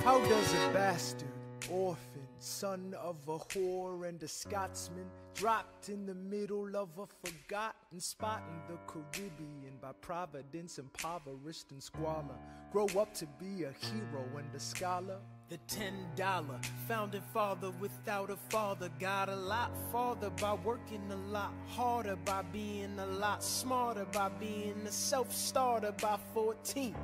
How does a bastard, orphan, son of a whore and a Scotsman, dropped in the middle of a forgotten spot in the Caribbean, by providence impoverished and squalor, grow up to be a hero and a scholar? The $10 founding father without a father got a lot farther by working a lot harder, by being a lot smarter, by being a self-starter. By 14,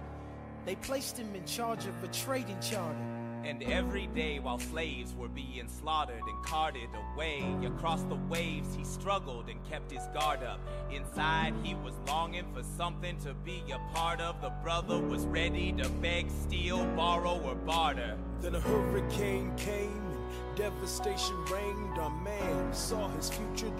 they placed him in charge of a trading charter. And every day while slaves were being slaughtered and carted away across the waves, he struggled and kept his guard up. Inside he was longing for something to be a part of. The brother was ready to beg, steal, borrow, or barter. Then a hurricane came and devastation reigned. Our man saw his future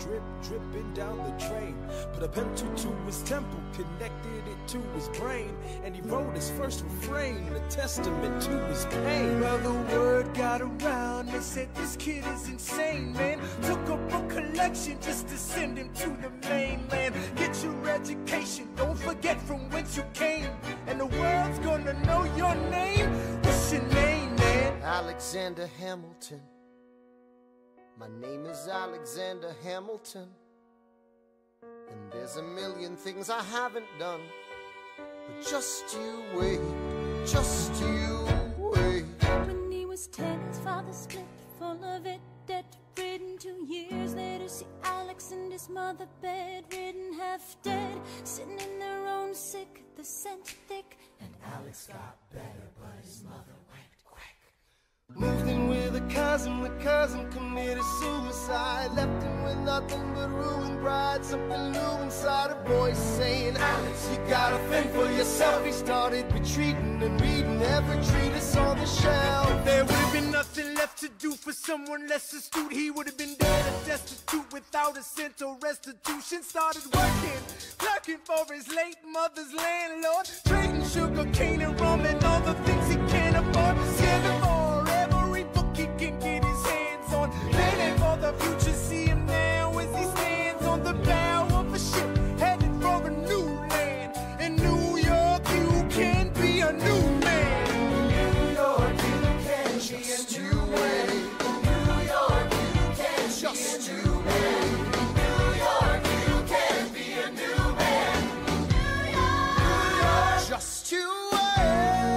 dripping down the drain. Put a pencil to his temple, connected it to his brain, and he wrote his first refrain, a testament to his pain. Well, the word got around, they said this kid is insane, man. Took up a collection just to send him to the mainland. Get your education, don't forget from whence you came, and the world's gonna know your name. What's your name, man? Alexander Hamilton. My name is Alexander Hamilton, and there's a million things I haven't done, but just you wait, just you wait. When he was 10, his father split, full of it, debt-ridden. 2 years later, see Alex and his mother bedridden, half dead, sitting in their own sick, the scent thick. And Alex got better, but his mother went quick. Moved in with a cousin, the cousin committed suicide, left him with nothing but ruined pride. Something new inside a voice saying, Alex, you gotta fend for yourself. He started retreating and reading every treatise on the shelf. There would have been nothing left to do for someone less astute. He would have been dead and destitute without a cent or restitution. Started working, clerking for his late mother's landlord, trading sugar cane and rum and all the things he can't afford. Scared for every book he can get his hands on, planning for the future. See him now as he stands on the bow of a ship, headed for a new land. In New York you can be a new man. New York, you can just you wait. New York, you can just you wait. New York, you can be a new man. New York, just you wait.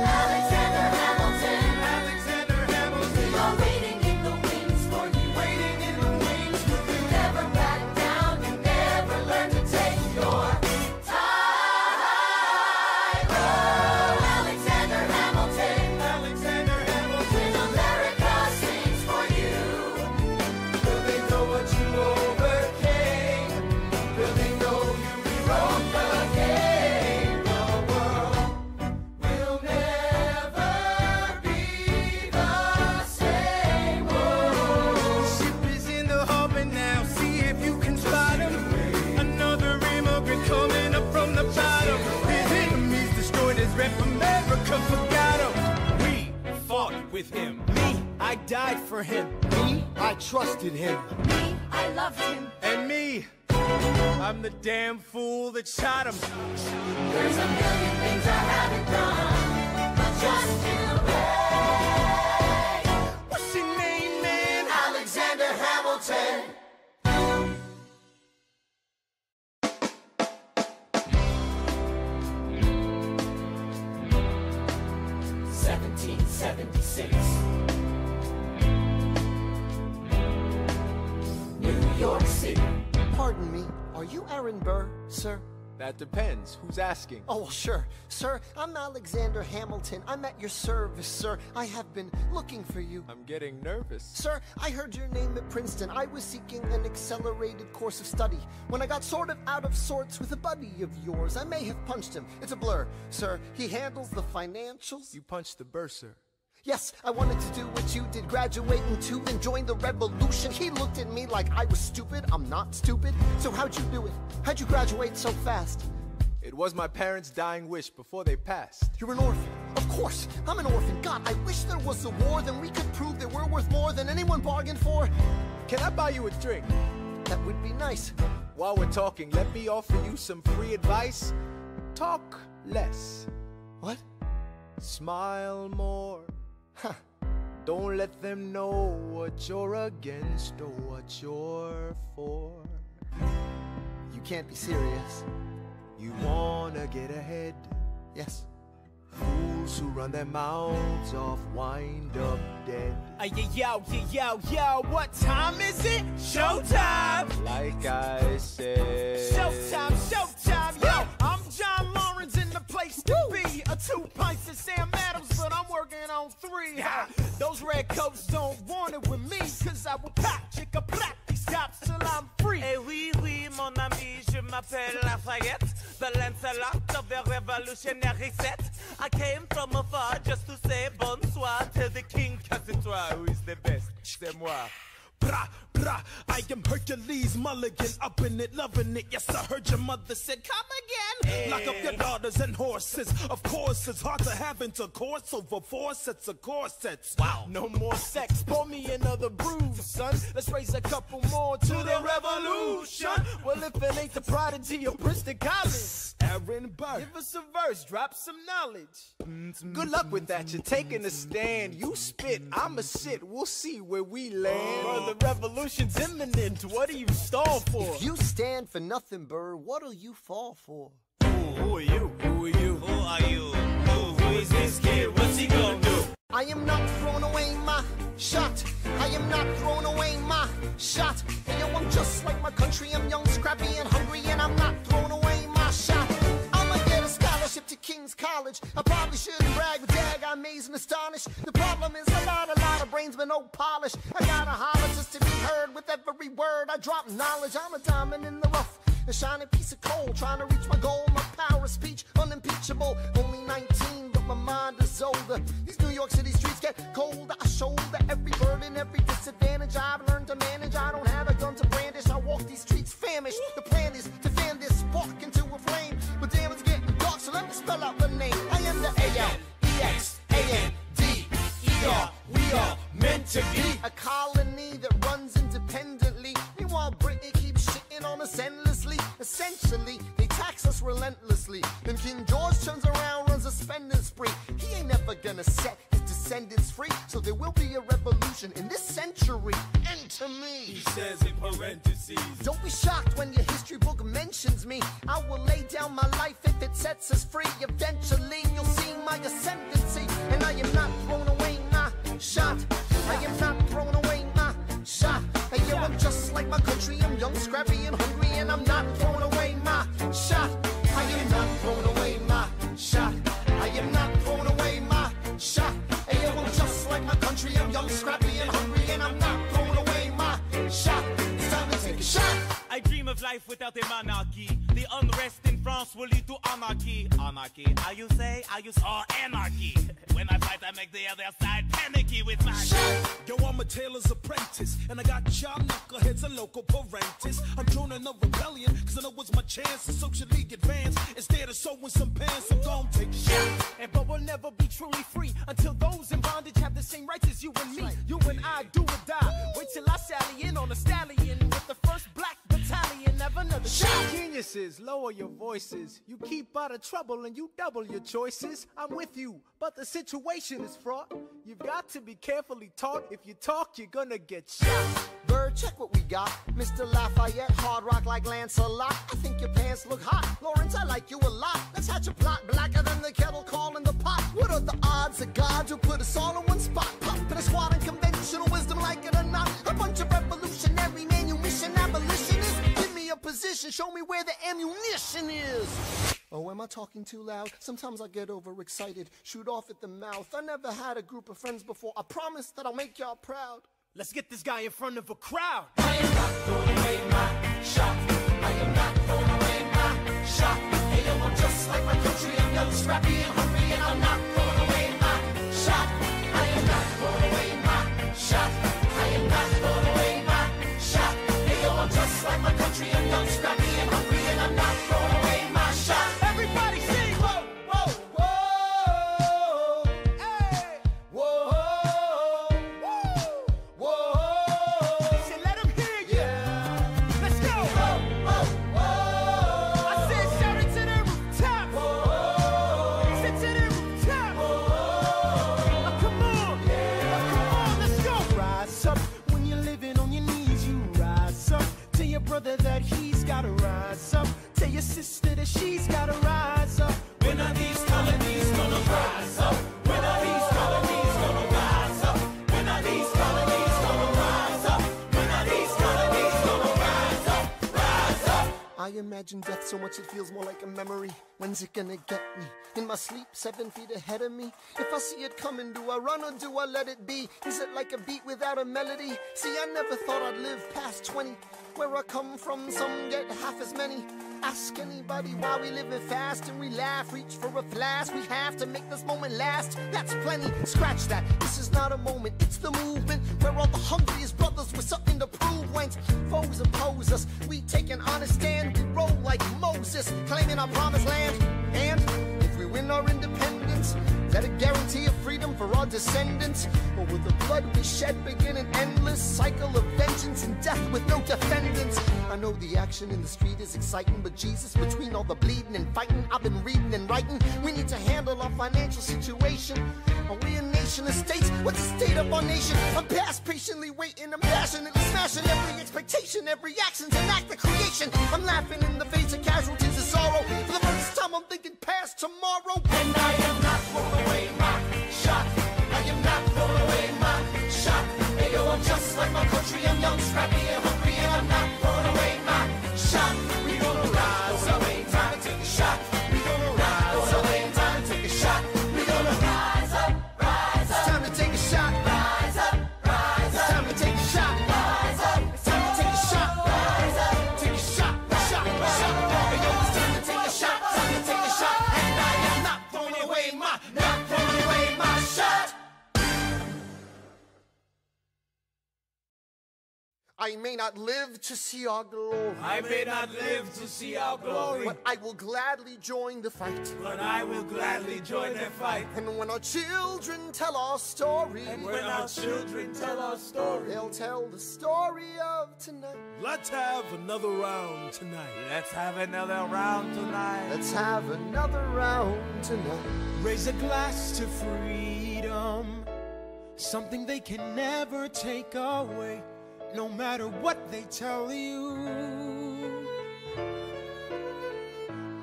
Alexander Hamilton, Alexander Hamilton, you're waiting in the wings for you. waiting in the wings for You you. never back down, you never learn to take your time. Oh, Alexander Hamilton, Alexander Hamilton, when America sings for you. Will they know what you overcame? Will they know you rewrote the game? The world will never be the same. Oh, ship is in the harbor now, see if you can spot him. Another immigrant coming up from the bottom. His enemies destroyed his rep, America forgot him. We fought with him, me, I died for him. me, I trusted him. Me, I loved him. And me, I'm the damn fool that shot him. There's a million things I haven't done, but just you wait. What's your name, man? Alexander Hamilton. New York City. Pardon me, are you Aaron Burr, sir? That depends. Who's asking? Oh, well, sure. Sir, I'm Alexander Hamilton. I'm at your service, sir. I have been looking for you. I'm getting nervous. Sir, I heard your name at Princeton. I was seeking an accelerated course of study. When I got sort of out of sorts with a buddy of yours, I may have punched him. It's a blur. Sir, he handles the financials. You punched the bursar. Yes, I wanted to do what you did, graduate in 2 and join the revolution. He looked at me like I was stupid. I'm not stupid. So how'd you do it? How'd you graduate so fast? It was my parents' dying wish before they passed. You're an orphan. Of course, I'm an orphan. God, I wish there was a war, then we could prove that we're worth more than anyone bargained for. Can I buy you a drink? That would be nice. While we're talking, let me offer you some free advice. Talk less. What? Smile more. Don't let them know what you're against or what you're for. You can't be serious. You wanna get ahead. Yes. Fools who run their mouths off wind up dead. Yo, what time is it? Showtime! Like I said. Showtime, yo! I'm John Lawrence in the place to be. 2 pints of Sam Adams, but I'm working on 3. Those redcoats don't want it with me, cause I will pop, chicka, plop these cops till I'm free. Eh oui, oui, mon ami, je m'appelle Lafayette, the Lancelot of the revolutionary set. I came from afar just to say bonsoir to the king, cause it's who is the best, c'est moi. Bra, bra, I am Hercules Mulligan, up in it, loving it. Yes, I heard your mother said, come again. Hey. Lock up your daughters and horses. Of course, it's hard to have intercourse over 4 sets of corsets. Wow. No more sex, pour me another brew, son. Let's raise a couple more to the revolution. Well, if it ain't the prodigy of Princeton College, Aaron Burr, give us a verse, drop some knowledge. Good luck with that, you're taking a stand. You spit, I'ma sit, we'll see where we land. The revolution's imminent, what do you stall for? If you stand for nothing, Burr, what'll you fall for? Who are you? Who are you? Who are you? Who is this kid? What's he gonna do? I am not throwing away my shot. I am not throwing away my shot. And yo, I'm just like my country. I'm young, scrappy, and hungry, and I'm not throwing away my shot. I'ma get a scholarship to King's College. I probably shouldn't brag, but dag, I'm amazed and astonished. The problem is a lot of brains, but no polish. I gotta holler just to be heard with every word. I drop knowledge. I'm a diamond in the rough, a shining piece of coal, trying to reach my goal. My power of speech, unimpeachable. Only 19, but my mind is older. These New York City streets get colder. I shoulder every burden, every disadvantage. I've learned to manage. I don't have a gun to brandish. I walk these streets famished. The plan is to fan this spark into a flame. But damn, it's getting dark, so let me spell out the name. I am the A-L-E-X-A-N-D-E-R. We are meant to be a colony that runs independently. Meanwhile, Britain keeps shitting on us endlessly. Essentially, they tax us relentlessly. Then King George turns around, runs a spending spree. He ain't never gonna set his descendants free. So there will be a revolution in this century. Enter me. He says in parentheses. Don't be shocked when your history book mentions me. I will lay down my life if it sets us free. Eventually, you'll see my ascendancy. And I am not throwing away my shot. I am not throwing away my shot. Hey, yo, I'm just like my country. I'm young, scrappy, and hungry, and I'm not throwing away my shot. I am not throwing away my shot. I am not throwing away my shot. Hey, yo, I'm just like my country. I'm young, scrappy, and hungry, and I'm not throwing away my shot. It's time to take a shot. I dream of life without a monarchy. The unrest in France will lead to anarchy. Anarchy, how you say? Or anarchy. When I fight, I make the other side panicky with my shot. Yo, I'm a tailor's apprentice, and I got y'all knuckleheads and local parentis. I'm joining a rebellion, cause I know it's my chance to socially advance. Instead of sewing some pants, I'm gonna take a shot. But we'll never be truly free until those in bondage have the same rights as you and me. You and I do or die. Wait till I sally in on a stallion with the first black battalion. Have another shot. Geniuses, lower your voices. You keep out of trouble and you double your choices. I'm with you, but the situation is fraught. You've got to be carefully taught. If you talk, you're gonna get shot. Bird, check what we got. Mr. Lafayette, hard rock like Lancelot. I think your pants look hot. Lawrence, I like you a lot. Let's hatch a plot blacker than the kettle calling the pot. What are the odds of God who put us all in one spot? Pop in a squad and conventional wisdom, like it or not. A bunch of revolutionary manumission abolitionists. Give me a position, show me where the ammunition is. Oh, am I talking too loud? Sometimes I get overexcited, shoot off at the mouth. I never had a group of friends before. I promise that I'll make y'all proud. Let's get this guy in front of a crowd. I am not throwing away my shot. I am not throwing away my shot. Hey, yo, I'm just like my country. I'm young, scrappy, and hungry, and I'm not throwing away my shot. I am not throwing away my shot. I am not throwing away my shot. Hey, yo, I'm just like my country. I'm young, scrappy, and hungry, and I'm not throwing away my shot. Everybody sing! Whoa, whoa, Whoa, hey, whoa, whoa, whoa. He said, let him hear you. Yeah. Let's go. I said, shout it to the rooftop. He said, to the rooftop. imagine death so much it feels more like a memory. When's it gonna get me? In my sleep, 7 feet ahead of me. If I see it coming, do I run or do I let it be? Is it like a beat without a melody? See, I never thought I'd live past 20. Where I come from, some get half as many. Ask anybody why we living fast and we laugh, reach for a flash. We have to make this moment last. That's plenty, scratch that. This is not a moment, it's the movement where all the hungriest brothers with something to prove. When foes oppose us, we take an honest stand. We roll like Moses, claiming our promised land. And if we win our independence, is that a guarantee of freedom for our descendants? Or will the blood we shed begin an endless cycle of vengeance and death with no defendants? I know the action in the street is exciting, but Jesus, between all the bleeding and fighting, I've been reading and writing. We need to handle our financial situation. Are we a nation of states? What's the state of our nation? I'm past patiently waiting, I'm passionately smashing every expectation, every action's an act of creation. I'm laughing in the face of casualties of sorrow. For the first time I'm thinking past tomorrow. And I am not throwing away my shot. I am not throwing away my shot. Hey yo, I'm just like my country, I'm young, scrappy and hungry, and I'm not throwing away my shot. We gonna rise up, ain't time to take a shot. We gonna rise up, ain't time to take a shot. We gonna rise up, rise up. It's time to take a shot. Rise up, rise up. It's time to take a shot. Rise up. It's time to take a shot. Rise up. Take a shot, shot, shot. Hey yo, it's time to take a shot. Time to take a shot. And I am not throwing away my shot. I may not live to see our glory. I may not live to see our glory, but I will gladly join the fight. but I will gladly join the fight. And when our children tell our story, And when our children tell our story, they'll tell the story of tonight. let's have another round tonight. Let's have another round tonight. Let's have another round tonight. Raise a glass to freedom, something they can never take away, no matter what they tell you.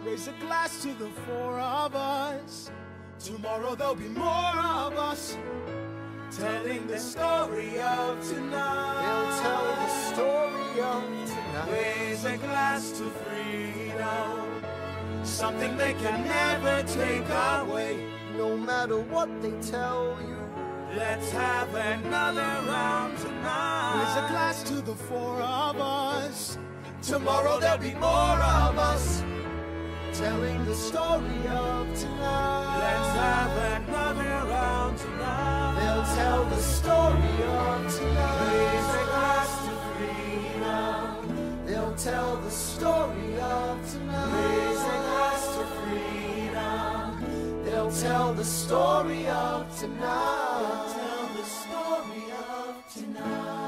Raise a glass to the four of us. Tomorrow there'll be more of us, telling the story of tonight. They'll tell the story of tonight. Raise a glass to freedom, something they can never take away. No matter what they tell you. Let's have another round tonight. Raise a glass to the four of us. Tomorrow there'll be more of us, telling the story of tonight. let's have another round tonight. They'll tell the story of tonight. Raise a glass to freedom. They'll tell the story of tonight. Raise a glass to freedom. They'll tell the story of tonight. Tell the story of tonight.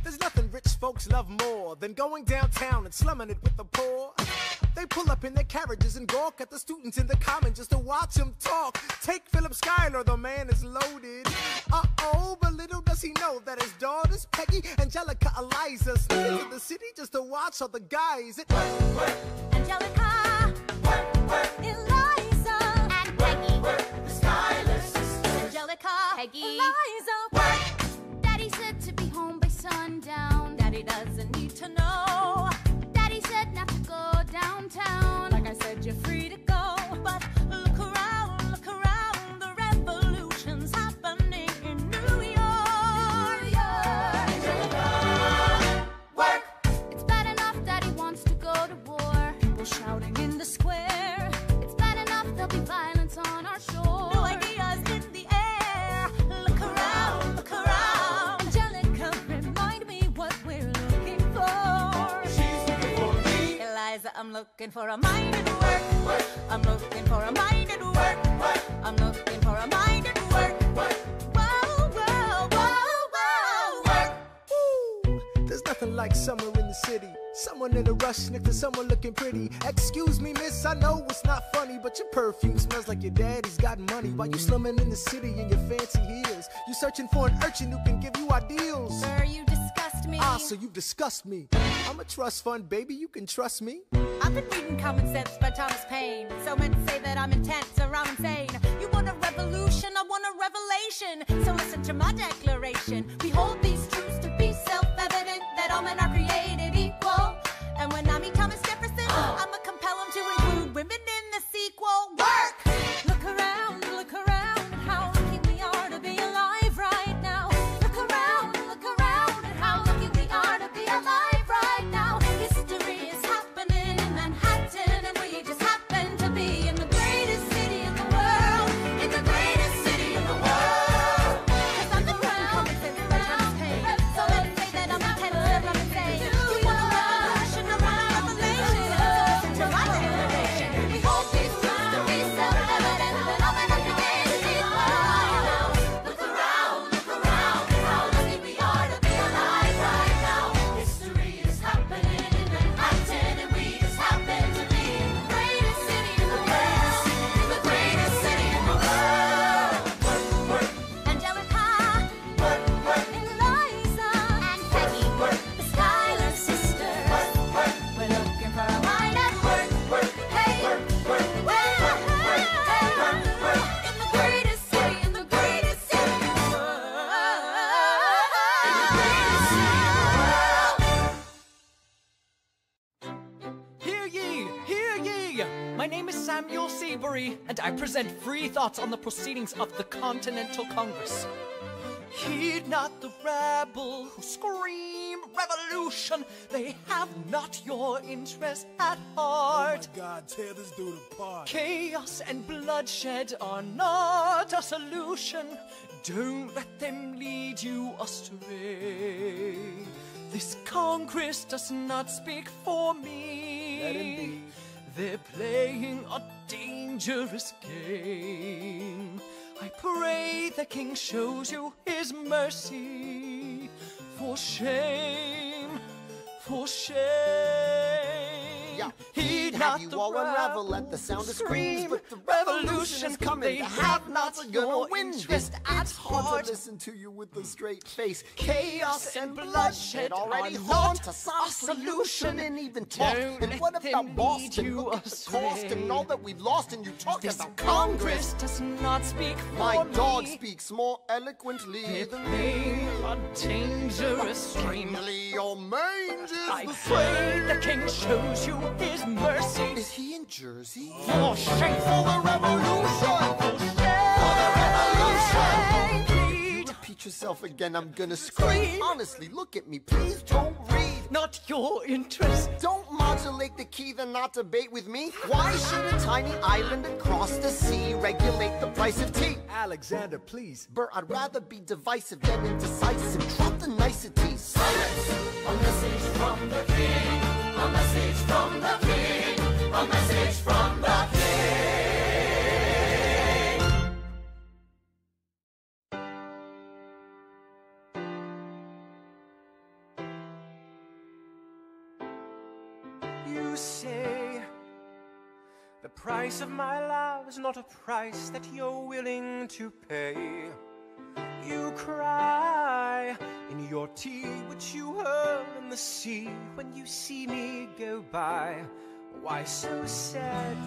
There's nothing rich folks love more than going downtown and slumming it with the poor. They pull up in their carriages and gawk at the students in the common just to watch them talk. Take Philip Schuyler, the man is loaded. Uh-oh, but little does he know that his daughters, Peggy, Angelica, Eliza, sneak into the city just to watch all the guys. Angelica, Eliza, and Peggy, The Schuyler sisters. Angelica, Peggy, Eliza, work. Daddy said to be home by sundown. Daddy doesn't need to know. Daddy said not to go downtown. Like I said, you're free to go, but look around, the revolution's happening in New York. Angelica, Work. it's bad enough Daddy wants to go to war. People shouting in the square. It's bad enough there'll be violence on our shore. No ideas in the air. Look around, Angelica, remind me what we're looking for. She's looking for me. Eliza, I'm looking for a mind at work. I'm looking for a mind at work. I'm looking for a mind at work. Whoa, whoa, whoa, whoa, work. Ooh, there's nothing like summer in the city. Someone in a rush next to someone looking pretty. Excuse me, miss, I know it's not funny, but your perfume smells like your daddy's got money. While you slumming in the city in your fancy heels, you searching for an urchin who can give you ideals. Sir, you disgust trust me. Ah, so you disgust me. I'm a trust fund, baby, you can trust me. I've been reading Common Sense by Thomas Paine. So meant to say that I'm intense or I'm insane. You want a revolution, I want a revelation. So listen to my declaration. We hold these truths to be self-evident, that all men are created equal. And when I meet Thomas Jefferson, I'ma compel him to include women in the sequel. Work! Look around at how lucky we are to be alive right now. Look around at how lucky we are to be alive right now. History is happening in Manhattan, and we just happen to be in the greatest city in the world. In the greatest city in the world. 'Cause I'm the Common Sense by Thomas Paine. So let's say that I'm intense or I'm insane. You want a revolution, I want a revelation. So listen to my declaration. We hold these truths to be self-evident, that all men are created equal. Look around at how lucky we are to be alive right now. History is happening in Manhattan, and we just happen to be in the greatest city in the world. In the greatest city in the world. Angelica, Eliza, and Peggy, the Schuyler sisters. We're looking for a mind at work. Hey, in the greatest city in the greatest city in the world. Hear ye! My name is Samuel Seabury, and I present free thoughts on the proceedings of the Continental Congress. Heed not the rabble who scream revolution. They have not your interest at heart. God, tear this dude apart. Chaos and bloodshed are not a solution. Don't let them lead you astray. This Congress does not speak for me. Let him be. They're playing a dangerous game. I pray the King shows you his mercy. For shame, for shame. Yeah. Heed Have not you the all unravel rabble at the sound of who screams, scream but the revolution is coming. They The have not have-nots are gonna your win this. interest at It's hard heart. to listen to you with a straight face. Chaos and bloodshed already are haunt not us. a Honestly, you solution. shouldn't even talk. Don't And let what them about lead Boston? you Look at the cost astray. and all that we've lost, and you talk This about Congress Congress. does not speak for My me. dog speaks more eloquently They're than playing me. a dangerous game. Plainly, your mange is I the pray the same. King shows you his mercy. Is he in Jersey? For shame, For the revolution! for the revolution. You repeat yourself again, I'm gonna scream. Honestly, look at me, please don't read. Not your interest. Don't modulate the key, then not debate with me. Why should a tiny island across the sea regulate the price of tea? Alexander, please. Bert, I'd rather be divisive than indecisive. Drop the niceties. Silence! A message from the king. A message from the king. A message from the king. You say the price of my love is not a price that you're willing to pay. You cry in your tea, which you hurl in the sea when you see me go by. Why so sad?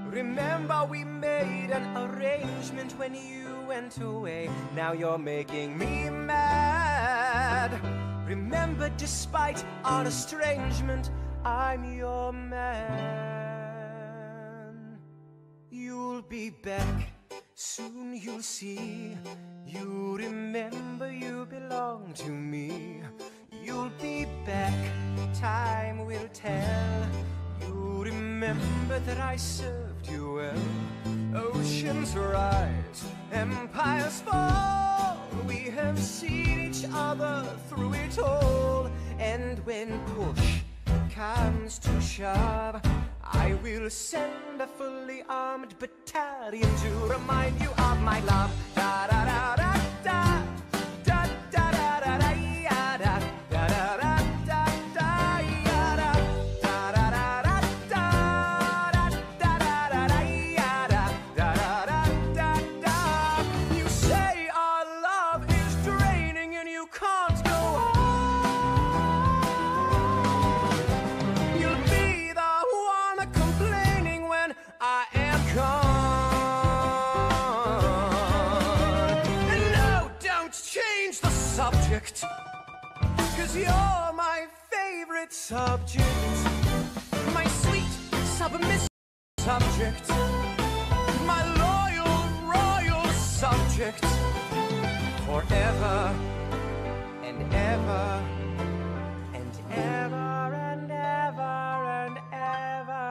Remember we made an arrangement when you went away. Now you're making me mad. Remember, despite our estrangement, I'm your man. You'll be back, soon you'll see. You remember you belong to me. You'll be back, time will tell. You remember that I served you well. Oceans rise, empires fall. We have seen each other through it all. And when push comes to shove, I will send a fully armed battalion to remind you of my love. Da da da da da. Da da da da da ya da. Da da da da da ya da. Da da da da da. Da da da da ya da. Da da da da da. You say our love is draining and you can't go on. subject. 'Cause you're my favorite subject, my sweet submissive subject, my loyal, royal subject, forever and ever and ever and ever and ever.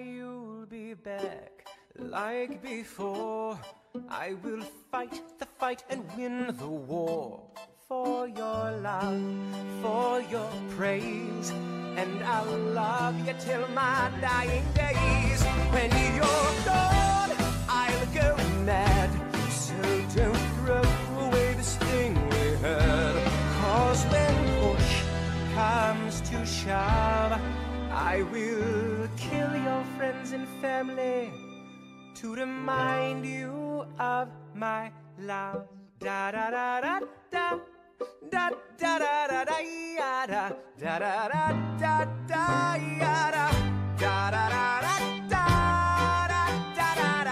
You'll be back like before. I will fight the fight and win the war for your love, for your praise, and I'll love you till my dying days. When you're gone, I'll go mad, so don't throw away this thing we had. 'Cause when push comes to shove, I will kill your friends and family to remind you of my love. Da da da da da. Da da da da da da da da da da da da da da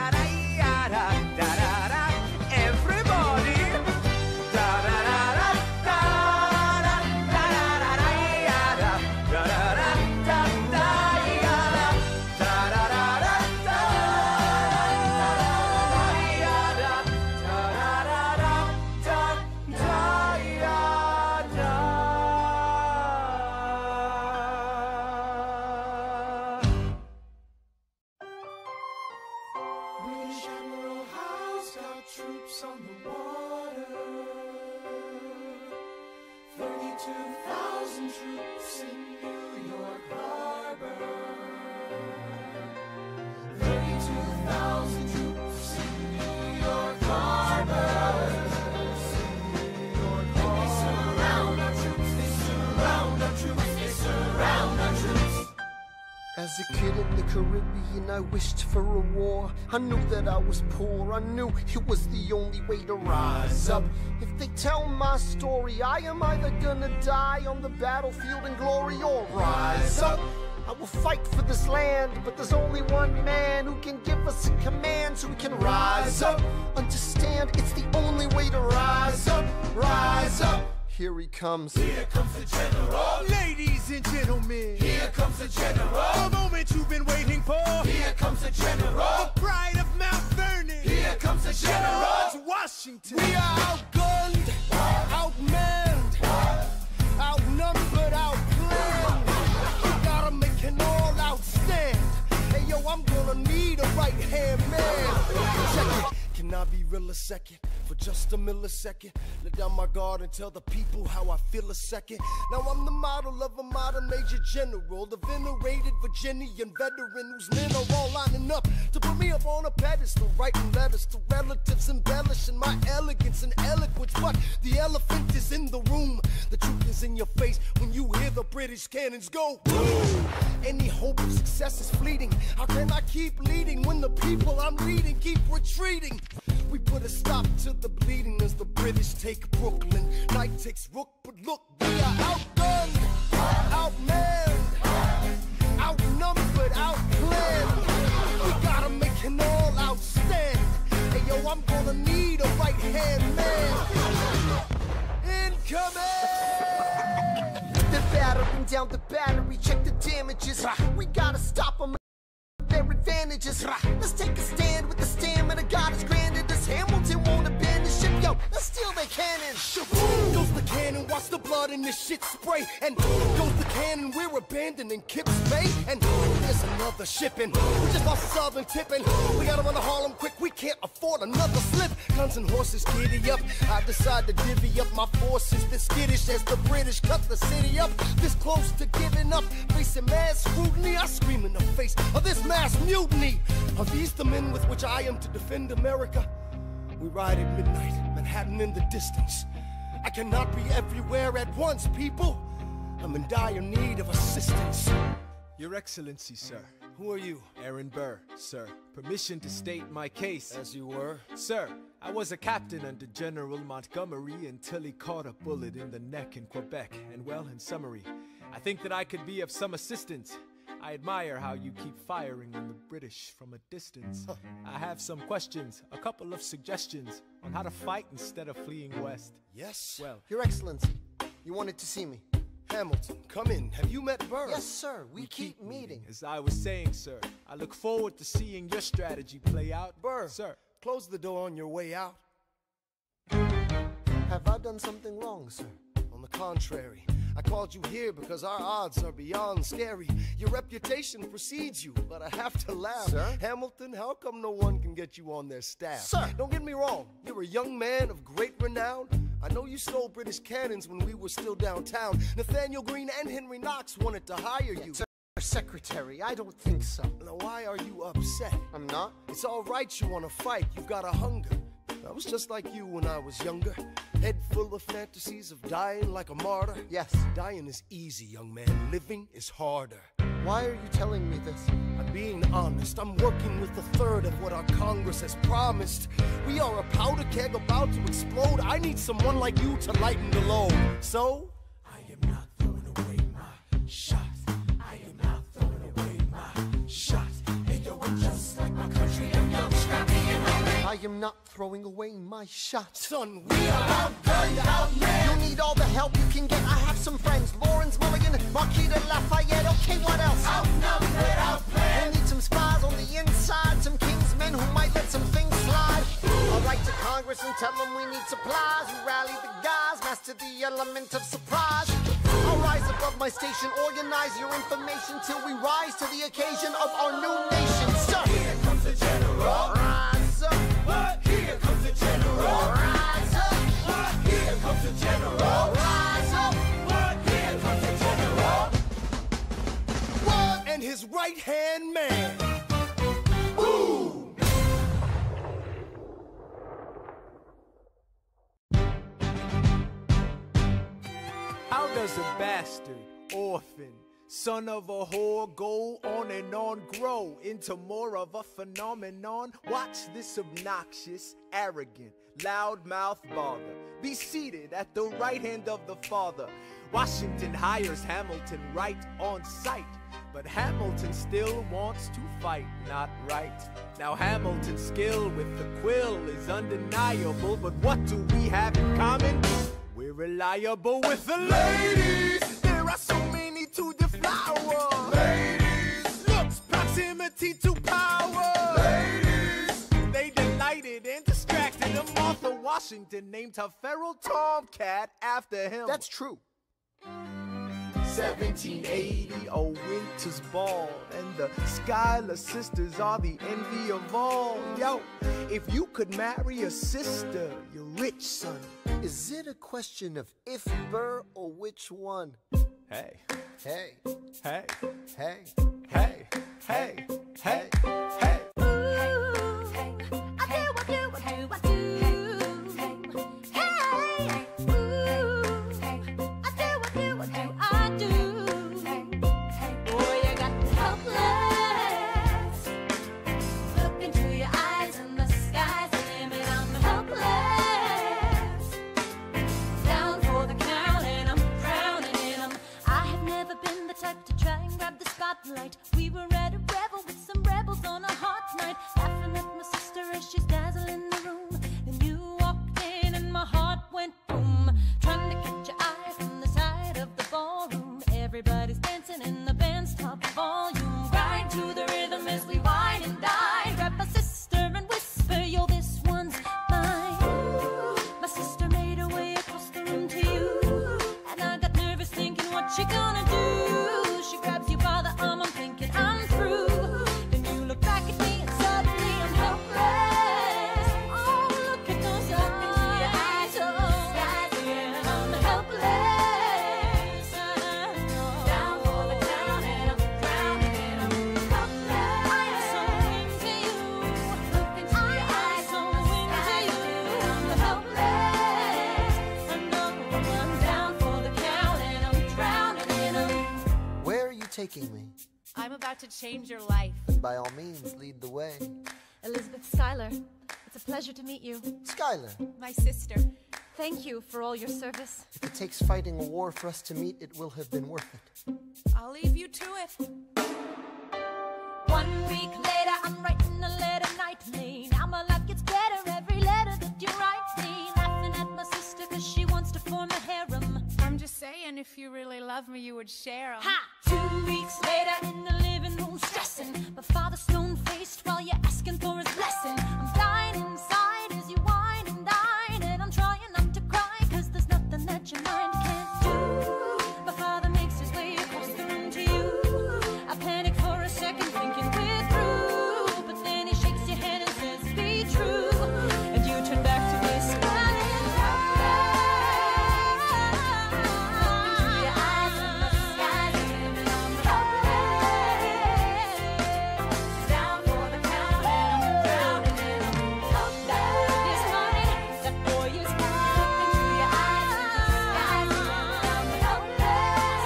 da da. Everybody. Da da da da da da da da da da da da da Troops on the water, 32,000 troops in New York Harbor, 32,000 troops in New York Harbor, and they surround our troops, they surround our troops, they surround our troops. As a kid in the Caribbean, I wished for a war. I knew that I was poor, I knew it was the only way to rise up. If they tell my story, I am either gonna die on the battlefield in glory or rise up. I will fight for this land, but there's only one man who can give us a command so we can rise up. Understand, it's the only way to rise up, rise up. Here he comes. Here comes the general. Ladies and gentlemen, Here comes the general. the moment you've been waiting for. Here comes the general. The pride of Mount Vernon. Here comes the general. George Washington. We are outgunned, outmanned, outnumbered, outplanned. We gotta make an all-out stand. Hey yo, I'm gonna need a right-hand man. Check it. Can I be real a second? For just a millisecond, let down my guard and tell the people how I feel a second. Now I'm the model of a modern major general, the venerated Virginian veteran whose men are all lining up to put me up on a pedestal, writing letters to relatives, embellishing my elegance and eloquence. But the elephant is in the room. The truth is in your face when you hear the British cannons go boom. Any hope of success is fleeting. How can I keep leading when the people I'm leading keep retreating? We put a stop to the bleeding as the British take Brooklyn. Night takes Rook, but look, we are outgunned, outmanned, outnumbered, outplanned. We gotta make an all-out stand. Hey yo, I'm gonna need a right-hand man. Incoming! They're battering down the battery, check the damages. We gotta stop them. Their advantages. Let's take a stand with the stamina God has granted us. Hamilton won't abandon ship, yo. Let's steal their cannon. Goes the cannon, watch the blood in this shit spray. And goes the cannon, we're abandoning Kips Bay. And there's another shipping. We just lost Southern tipping. We gotta run to Harlem quick, we can't afford another slip. Guns and horses giddy up. I decide to divvy up my forces. This skittish as the British cut the city up. This close to giving up, facing mass scrutiny. I scream in the face of this mass mutiny. Are these the men with which I am to defend America? We ride at midnight, Manhattan in the distance. I cannot be everywhere at once, people. I'm in dire need of assistance. Your Excellency, sir. Who are you? Aaron Burr, sir. Permission to state my case. As you were? Sir, I was a captain under General Montgomery until he caught a bullet in the neck in Quebec. And well, in summary, I think that I could be of some assistance. I admire how you keep firing on the British from a distance. I have some questions, a couple of suggestions on how to fight instead of fleeing west. Yes? Well, Your Excellency, you wanted to see me. Hamilton, come in. Have you met Burr? Yes, sir. We keep meeting. as I was saying, sir, I look forward to seeing your strategy play out. Burr, Sir. close the door on your way out. Have I done something wrong, sir? On the contrary, I called you here because our odds are beyond scary. Your reputation precedes you, but I have to laugh. Sir? Hamilton, how come no one can get you on their staff? Sir! Don't get me wrong, you're a young man of great renown. I know you stole British cannons when we were still downtown. Nathaniel Greene and Henry Knox wanted to hire you. Sir, Secretary, I don't think so. Now why are you upset? I'm not. It's all right you want to fight, you've got a hunger. I was just like you when I was younger. Head full of fantasies of dying like a martyr. Yes. Dying is easy, young man. Living is harder. Why are you telling me this? I'm being honest. I'm working with a third of what our Congress has promised. We are a powder keg about to explode. I need someone like you to lighten the load. So, I am not throwing away my shot. I am not throwing away my shot. Hey, yo, I'm just like my country. I'm young, scrappy, and hungry. I am not throwing away my shot. Son, we are outgunned, outman. You need all the help you can get. I have some friends. Lawrence Mulligan, Marquis de Lafayette. Okay, what else? Outnumbered, outplanned. We'll need some spies on the inside. Some kingsmen who might let some things slide. I'll write to Congress and tell them we need supplies. We rally the guys, master the element of surprise. I'll rise above my station, organize your information till we rise to the occasion of our new nation. Sir, Here comes the general. rise up. What? Here comes the general. Rise up. What? Here comes the general. Rise up. What? Here comes the general. What? And his right-hand man. Boom! How does a bastard, orphan, son of a whore go on and on, grow into more of a phenomenon? Watch this obnoxious, arrogant, loudmouth bother be seated at the right hand of the father. Washington hires Hamilton right on sight, but Hamilton still wants to fight, not right. Now Hamilton's skill with the quill is undeniable, but what do we have in common? We're reliable with the ladies. There are so many to deflower. Ladies. Looks, proximity to power. Ladies. They delighted and distracted. And Martha Washington named her feral tomcat after him. That's true. 1780, a winter's ball, and the Schuyler sisters are the envy of all. Yo, if you could marry a sister, you're rich, son. Is it a question of if Burr or which one? Hey, Hey, hey, hey, hey, hey, hey, hey. We were at a revel with some rebels on a hot night, laughing at my sister as she's dazzling the room. Then you walked in and my heart went boom, trying to catch your eye from the side of the ballroom. Everybody's dancing in the band's top volume, grind to the rhythm as we wine and dine. Grab my sister and whisper, yo, this one's mine. My sister made her way across the room to you, and I got nervous thinking, what you gonna do? She grabs you by the arm, I'm thinking I'm through. Then you look back at me and suddenly I'm helpless. Oh, look at those eyes, oh, yeah, I'm helpless. Down for the count and I'm drowning and I'm helpless. I'm so into you. Look into your eyes, so into you. I'm helpless. I know I'm down for the count and I'm drowning and I'm. Where are you taking me? I'm about to change your life. Then by all means, lead the way. Elizabeth Schuyler, it's a pleasure to meet you. Schuyler, My sister. Thank you for all your service. if it takes fighting a war for us to meet, it will have been worth it. I'll leave you to it. 1 week later, I'm writing a letter nightly. Now my life gets better every letter that you write me. Laughing at my sister cause she wants to form a harem. I'm just saying, if you really love me, you would share 'em. Ha! 2 weeks later, in the living room stressing. My father's stone-faced while you're asking for his blessing. I'm dying inside as you whine and dine, and I'm trying not to cry cause there's nothing that your mind can't do. My father makes his way across the room to you. I panic for a second thinking we're through, but then he shakes your hand and says be true, and you turn back to me smiling. Into your eyes and the skies and I'm helpless. Down for the count and I'm drowning and I'm helpless. This morning that boy is gone. Into your eyes and the skies and I'm helpless.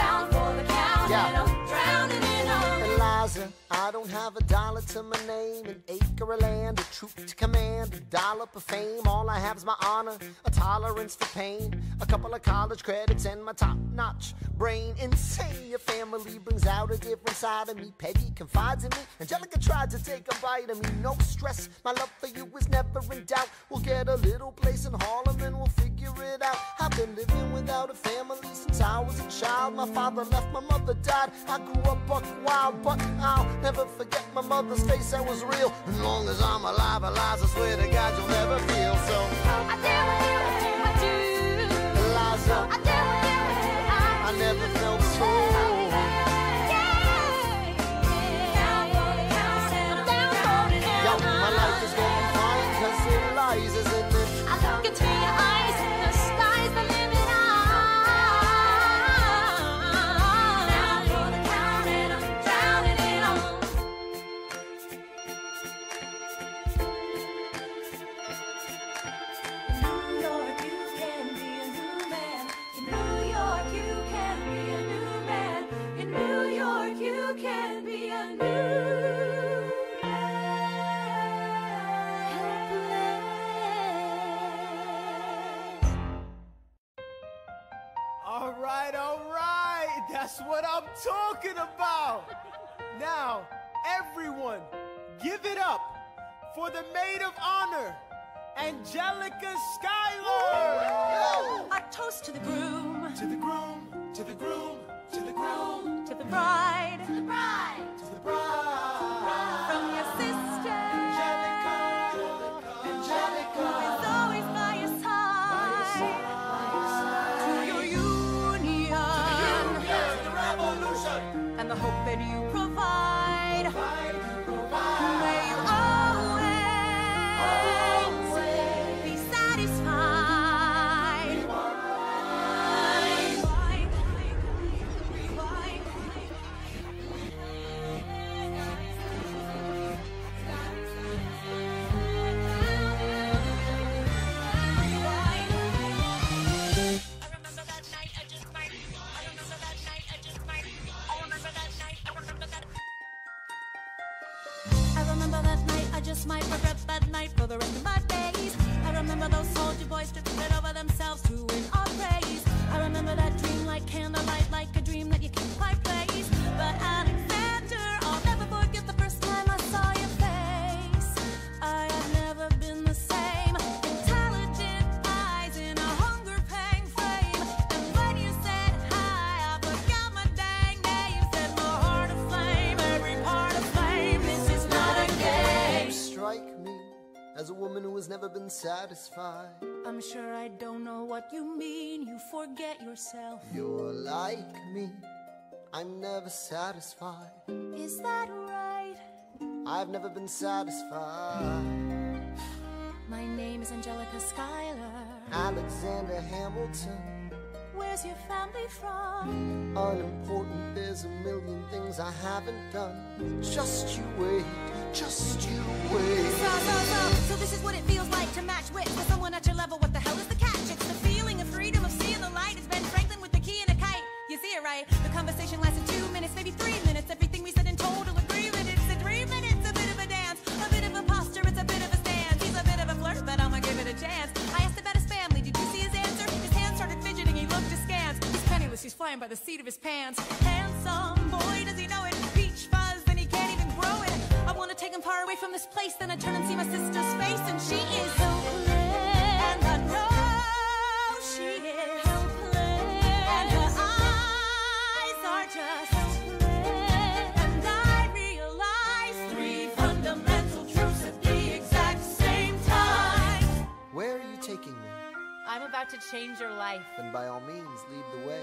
Down for the count and I'm drowning and I'm Eliza, I don't have a dollar to my name, an acre of land, a troop to command, a dollop of fame. All I have is my honor, a tolerance for pain, a couple of college credits, and my top-notch brain. Insane, your family brings out a different side of me. Peggy confides in me, Angelica tried to take a bite of me. No stress, my love for you is never in doubt. We'll get a little place in Harlem and we'll figure it out. I've been living without a family since I was a child. My father left, my mother died. I grew up buck wild, but I'll never forget my mother's face, that was real. As long as I'm alive, Eliza, I swear to God you'll never feel so. I do, I do. Eliza, I do, I never felt so. Yo, my life is going fine, cause Eliza's in it. I look into your eyes and the sky's the limit. Down for the count and I'm drowning it all. In New York, you can be a new man. In New York, you can be a new man. In New York, you can be a new man. All right, that's what I'm talking about. Now, everyone, give it up for the maid of honor, Angelica Schuyler. A toast to the groom, To the groom, to the groom, to the groom, to the bride, to the bride. from your sister, Angelica. is always by your side, to your union, The revolution. and the hope that you provide. May you always be satisfied. I remember that night, I just might regret that night for the rest of my days. I remember those soldier boys tripping over themselves to win our praise. I remember that dream like candlelight, like a dream that you can't quite place. But Alexander, I'll never forget the first time I saw your face. I have never been the same. Intelligent eyes in a hunger pang frame. And when you said hi, I forgot my dang name. Set my heart aflame, every part aflame. This is not a game. You strike me as a woman who has never been satisfied. I'm sure I don't know what you mean. You forget yourself. You're like me, I'm never satisfied. Is that right? I've never been satisfied. My name is Angelica Schuyler. Alexander Hamilton, Where's your family from? unimportant, there's a million things I haven't done. Just you wait, just you wait. So this is what it feels like to match wits with someone at your level. What the hell is the catch? It's the feeling of freedom, of seeing the light. It's Ben Franklin with the key and a kite. You see it right? The conversation lasted 2 minutes, maybe 3 minutes. Everything we said in total agreement. It's a dream and it's a bit of a dance, a bit of a posture, it's a bit of a stance. He's a bit of a flirt, but I'ma give it a chance. I asked about his family. Did you see his answer? His hands started fidgeting. He looked askance. He's penniless. He's flying by the seat of his pants. Handsome boy, does he know it? away from this place, then I turn and see my sister's face, and she is hopeless. And I know she is hopeless. And her eyes are just hopeless. And I realize 3 fundamental truths at the exact same time. Where are you taking me? I'm about to change your life. Then by all means, lead the way.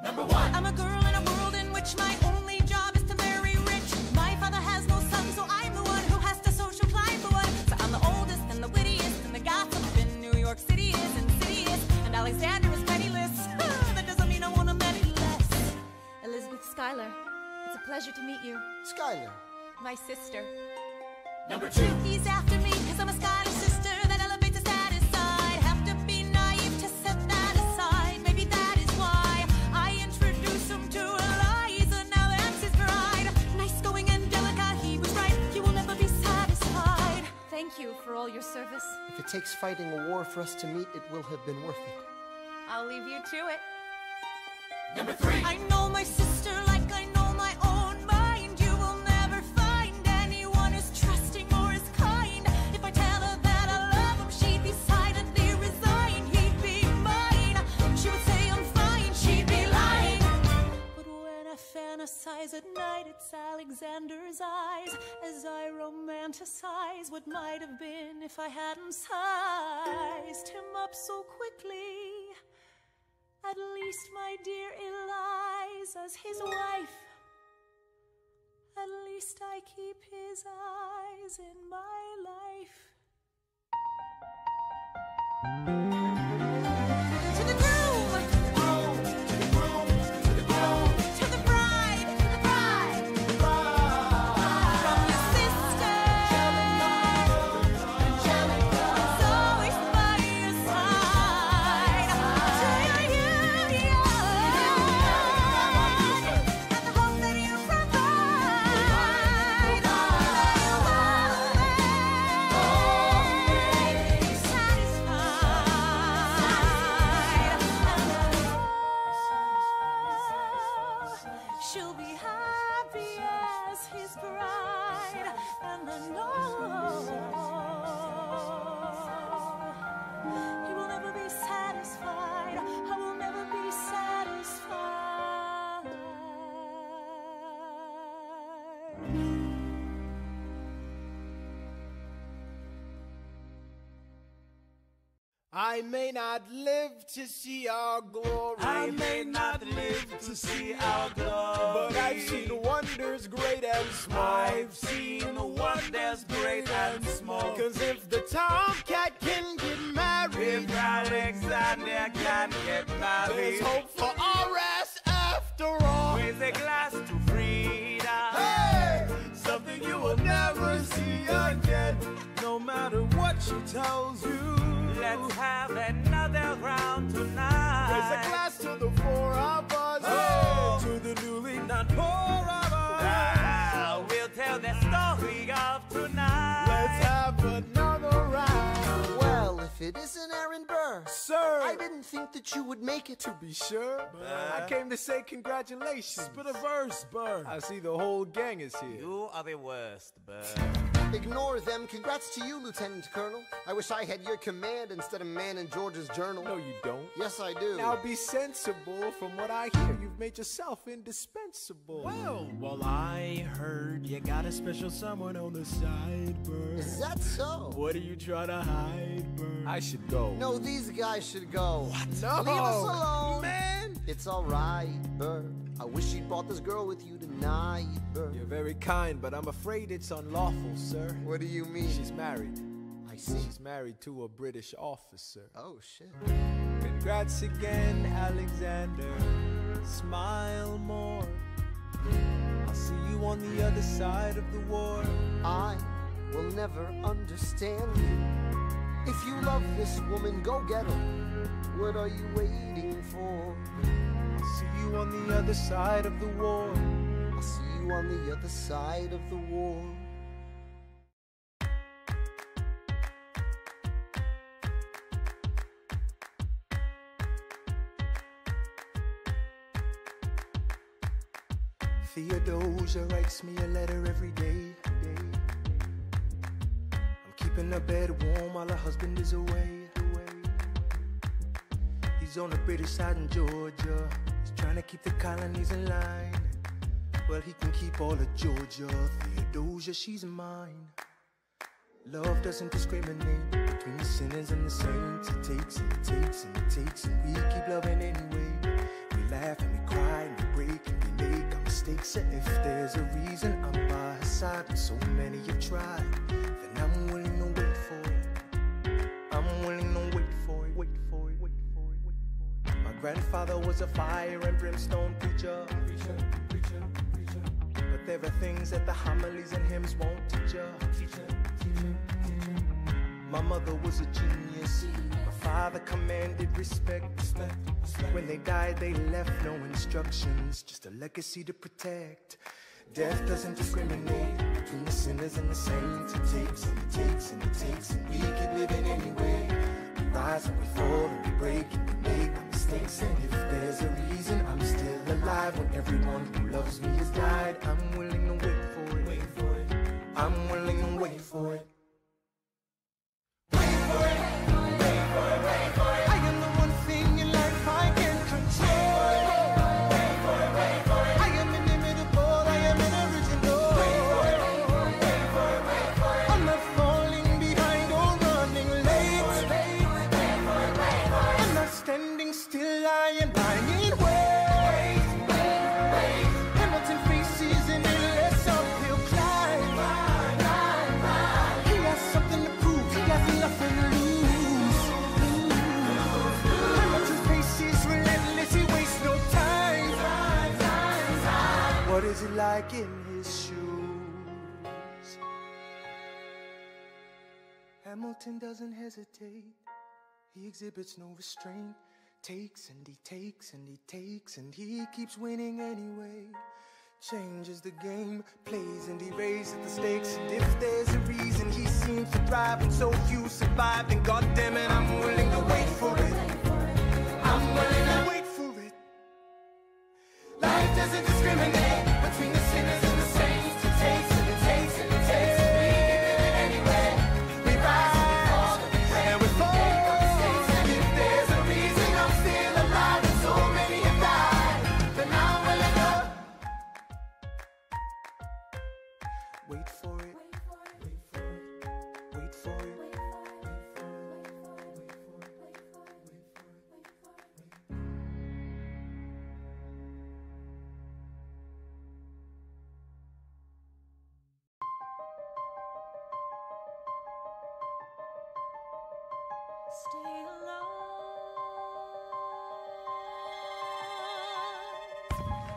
Number 1. I'm a girl in a world in which my only job is to marry rich. My father has no son, so I'm the one who has to social climb the one. So I'm the oldest and the wittiest and the gossip in New York City is insidious. And Alexander is penniless. That doesn't mean I want him any less. Elizabeth Schuyler, it's a pleasure to meet you. Schuyler. My sister. Number 2. He's after me because I'm a Schuyler sister that elevates his status side. Have to be naive to set that aside. Maybe that is why I introduce him to Eliza. Now that's his bride. Nice going Angelica, he was right. He will never be satisfied. Thank you for all your service. If it takes fighting a war for us to meet, it will have been worth it. I'll leave you to it. Number 3. I know my sister like I know my own mind. You will never find anyone as trusting or as kind. If I tell her that I love him, she'd be silently resigned. He'd be mine. She would say I'm fine. She'd be lying. But when I fantasize at night, it's Alexander's eyes as I romanticize what might have been if I hadn't sized him up so quickly. At least, my dear Eliza's his wife. At least I keep his eyes in my life. To the groom! To the groom, to the groom. To the bride! To the bride! From your sister! Angelica! It's always by your side. To your union! And the hope that you provide. Be satisfied. She'll be happy as his bride, and I know he will never be satisfied. I will never be satisfied. I may not live to see our glory. I may not live to see our glory, But I've seen wonders great and small. I've seen wonders great and small. Cause if the tomcat can get married, If Alexander can get married, there's hope for our ass after all. raise a glass to freedom. Hey! Something you will never see again. No matter what she tells you. Let's have another round tonight. Raise a glass to the 4 of us. Oh. To the newly not poor of us. We'll tell the story of tonight. Let's have another round. Well, if it isn't Aaron Burr, Sir, I didn't think that you would make it. to be sure, I came to say congratulations. Spit a verse, Burr. I see the whole gang is here. You are the worst, Bird. Ignore them. Congrats to you, Lieutenant Colonel. I wish I had your command instead of man in George's journal. No, you don't. Yes, I do. Now be sensible. From what I hear, you've made yourself indispensable. Well, I heard you got a special someone on the side, Burr. Is that so? What are you trying to hide, Burr? I should go. No, these guys should go. What? No. Leave us alone. Man. It's alright, Burr. I wish you'd brought this girl with you tonight, Burr. You're very kind, but I'm afraid it's unlawful, sir. What do you mean? She's married. I see. She's married to a British officer. Oh, shit. Congrats again, Alexander. Smile more. I'll see you on the other side of the war. I will never understand you. If you love this woman, go get her. What are you waiting for? I'll see you on the other side of the war. I'll see you on the other side of the war. Theodosia writes me a letter every day. keeping her bed warm while her husband is away. He's on the British side in Georgia. He's trying to keep the colonies in line. Well, he can keep all of Georgia. Theodosia, she's mine. Love doesn't discriminate between the sinners and the saints. It takes and it takes and it takes, and we keep loving anyway. We laugh and we cry and we break and we make our mistakes. And if there's a reason I'm by her side, and so many have tried, then I'm willing to wait for it. I'm willing to wait for it, wait for it, wait for it, wait for it. My grandfather was a fire and brimstone preacher. But there are things that the homilies and hymns won't teach ya. My mother was a genius. My father commanded respect. When they died, they left no instructions, just a legacy to protect. Death doesn't discriminate between the sinners and the saints. It takes and it takes and it takes, and we keep living anyway. We rise and we fall and we break and we make our mistakes. And if there's a reason I'm still alive when everyone who loves me has died, I'm willing to wait for it. Wait for it. I'm willing to wait for it. What is it like in his shoes? Hamilton doesn't hesitate. He exhibits no restraint. Takes and he takes and he takes, and he keeps winning anyway. Changes the game, plays and he raises the stakes. And if there's a reason he seems to thrive and so few survive, then goddammit, I'm willing to wait for it. I'm willing to wait for it. Life doesn't discriminate between the sinners and the saints. It takes and it takes and it takes, and we give it anyway. We rise and we fall and we make our mistakes. And if there's a reason I'm still alive and so many have died, then I'm willing to wait for it. Wait for it. Wait for it. Stay alive.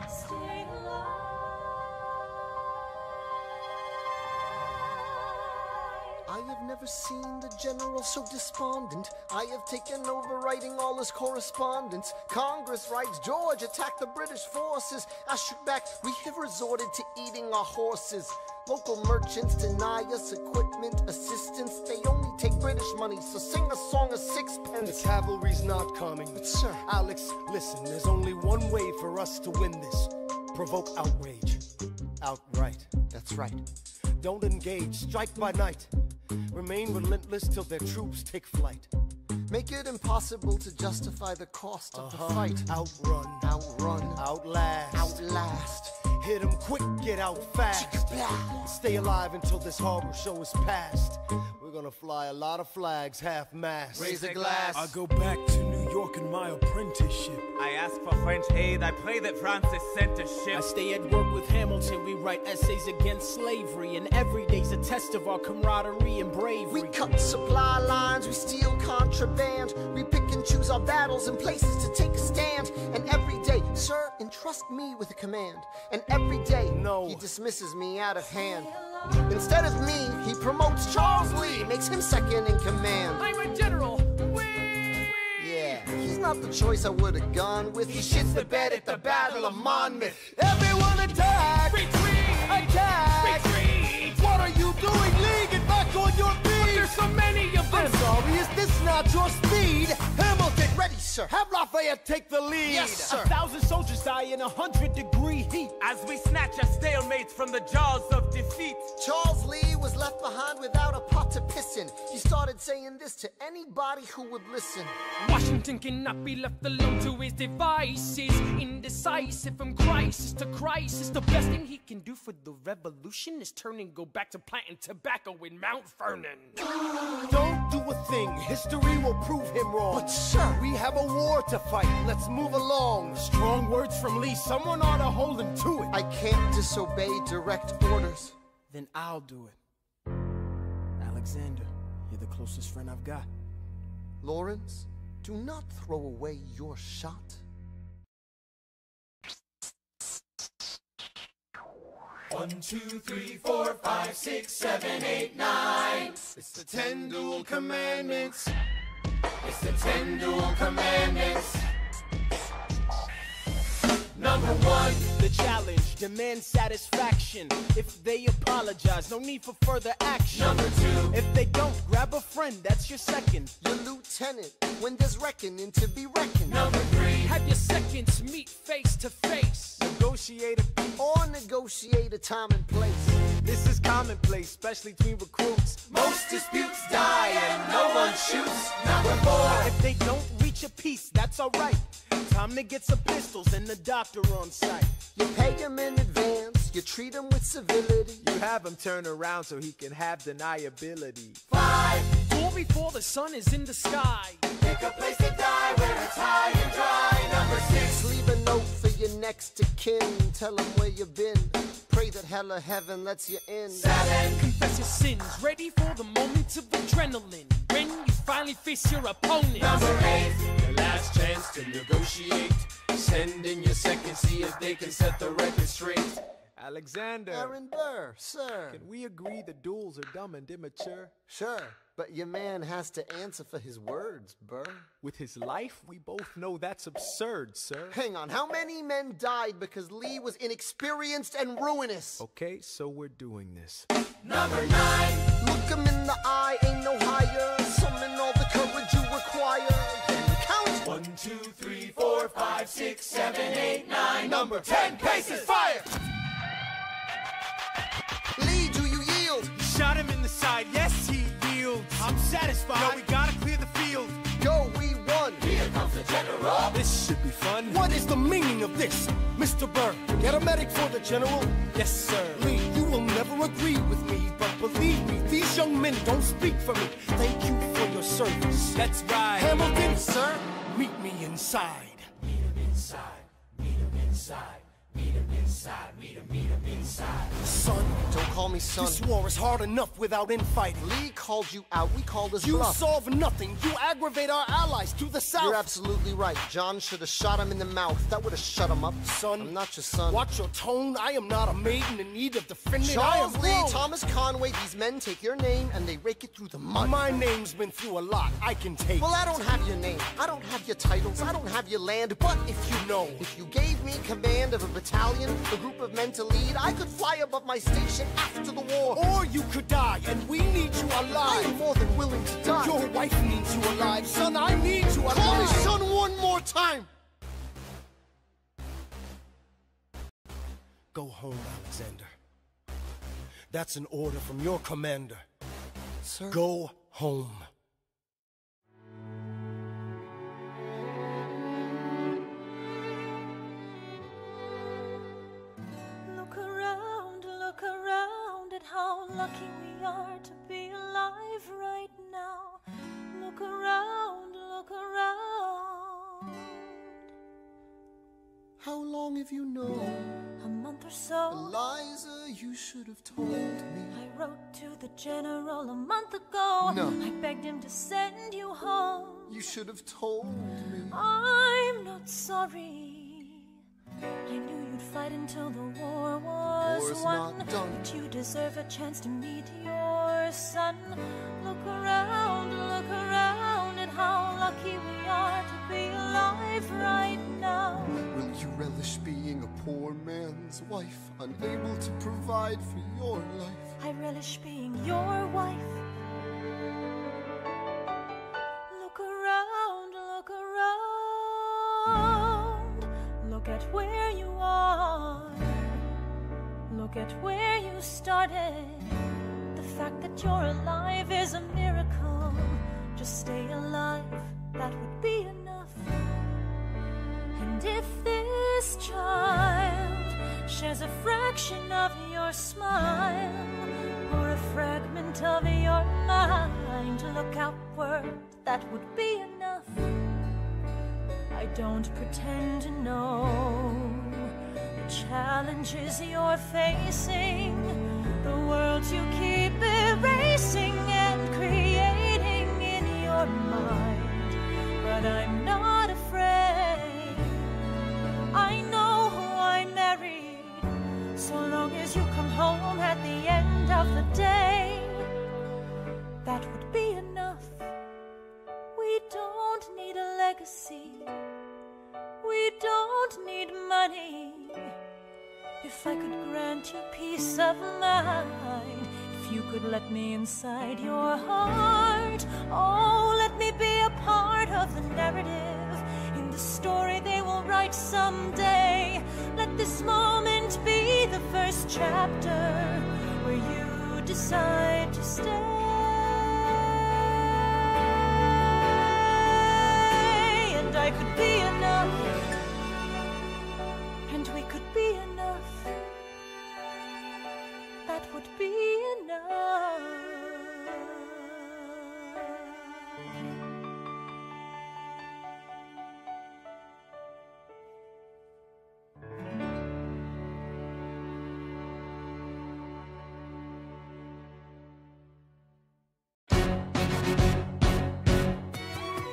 Stay alive. I have never seen the general so despondent. I have taken over writing all his correspondence. Congress writes, George attacked the British forces. I shoot back, we have resorted to eating our horses. Local merchants deny us equipment, assistance. They only take British money, so sing a song of sixpence. The cavalry's not coming. But sir, Alex, listen, there's only one way for us to win this. Provoke outrage. Outright. that's right. Don't engage, strike by night. Remain relentless till their troops take flight. Make it impossible to justify the cost of the fight. Outrun. Outrun. Outlast. Outlast. Hit 'em quick, get out fast. Stay alive until this horrible show is past. We're gonna fly a lot of flags, half-mast. Raise a glass. I go back to New York in my apprenticeship. I ask for French aid, I pray that Francis sent a ship. I stay at work with Hamilton, we write essays against slavery, and every day's a test of our camaraderie and bravery. We cut supply lines, we steal contraband, we pick and choose our battles and places to take a stand. And every day, sir, entrust me with a command. And every day, no, he dismisses me out of hand. Instead of me, he promotes Charles Lee, makes him second in command. I'm a general. Yeah, he's not the choice I would have gone with. He shits the bed at the Battle of Monmouth. Everyone attack! Retreat! Attack! Retreat! What are you doing, Lee? Get back on your feet! But there's so many of them! I'm sorry, is this not your speed? Hamilton, Ready, sir. Have Lafayette take the lead. Yes, sir. 1,000 soldiers die in 100-degree heat. As we snatch a stalemate from the jaws of defeat. Charles Lee was left behind without a pot to piss in. He started saying this to anybody who would listen. Washington cannot be left alone to his devices. Indecisive from crisis to crisis. The best thing he can do for the revolution is turn and go back to planting tobacco in Mount Vernon. Don't do a thing. History will prove him wrong. But sir, we have a war to fight. Let's move along. Strong words from Lee. Someone ought to hold him to it. I can't disobey direct orders. Then I'll do it. Alexander, you're the closest friend I've got. Lawrence, do not throw away your shot. One, two, three, 4, 5, 6, 7, 8, 9. It's the 10 dual commandments. It's the 10 dual commandments. Number 1, the challenge, demand satisfaction. If they apologize, no need for further action. Number 2, if they don't, grab a friend, that's your second. Your lieutenant, when there's reckoning to be reckoned. Number 3, have your seconds meet face to face. Negotiate a peace. Or negotiate a time and place. This is commonplace, especially between recruits. most disputes die and no one shoots. Number 4, if they don't reach a peace, that's alright. Time to get some pistols and the doctor on site. You pay him in advance, you treat him with civility. You have him turn around so he can have deniability. 5, Go before the sun is in the sky. pick a place to die where it's high and dry. Number 6, Leave a note for your next to kin. Tell him where you've been. Pray that hell or heaven lets you in. 7, Confess your sins, ready for the moment of adrenaline. When you finally face your opponent. Number 8, Your last chance to negotiate. Send in your second, see if they can set the record straight. Alexander, Aaron Burr, sir. can we agree the duels are dumb and immature? Sure, but your man has to answer for his words, Burr. With his life, we both know that's absurd, sir. Hang on, how many men died because Lee was inexperienced and ruinous? Okay, so we're doing this. number 9, Look him in the eye, ain't no higher. Summon all the courage you require. Then count. 1, 2, 3, 4, 5, 6, 7, 8, 9. Number 10, paces, fire! Lee, do you yield? Shot him in the side, yes, he yields. I'm satisfied. No, we gotta clear the field. Go, we won. Here comes the general. This should be fun. What is the meaning of this, Mr. Burr? Get a medic for the general. Yes, sir. Lee, you will never agree with me, but believe me, these young men don't speak for me. Thank you for your service. That's right. Hamilton, Sir? meet me inside. Meet him inside, meet him inside, meet him inside, meet him inside. Son, Don't call me son. this war is hard enough without infighting. Lee called you out, we called his You bluff. solve nothing. You aggravate our allies to the south. You're absolutely right. John should have shot him in the mouth. That would have shut him up. Son, I'm not your son. Watch your tone. I am not a maiden in need of defending. I am Charles Lee, grown. Thomas Conway, these men take your name and they rake it through the mud. My name's been through a lot. I can take. Well, I don't have your name. I don't have your titles. I don't have your land. But if you know, if you gave me command of a battalion, a group of men to lead, I could fly above my station after the war. Or you could die, and we need you I alive. am more than willing to die. Your wife needs you alive, son. I need you alive. Call me son one more time. Go home, Alexander. That's an order from your commander. Sir? Go home. Look around at how lucky we are to be alive right now. Look around, look around. How long have you known? A month or so. Eliza, you should have told me. I wrote to the general a month ago. No. I begged him to send you home. You should have told me. I'm not sorry. I knew you'd fight until the war was War's won. not done. But you deserve a chance to meet your son. Look around at how lucky we are to be alive right now. Will you relish being a poor man's wife, unable to provide for your life? I relish being your wife. Look around Look at where you are. Look at where you started. The fact that you're alive is a miracle. Just stay alive, that would be enough. And if this child shares a fraction of your smile, or a fragment of your mind, look outward, that would be enough. I don't pretend to know the challenges you're facing, the worlds you keep erasing and creating in your mind. But I'm not afraid. I know who I married. So long as you come home at the end of the day, that would be enough. We don't need a legacy. We don't need money. If I could grant you peace of mind, if you could let me inside your heart, oh, let me be a part of the narrative in the story they will write someday. Let this moment be the first chapter where you decide to stay. And I could be enough, and we could be enough. That would be enough.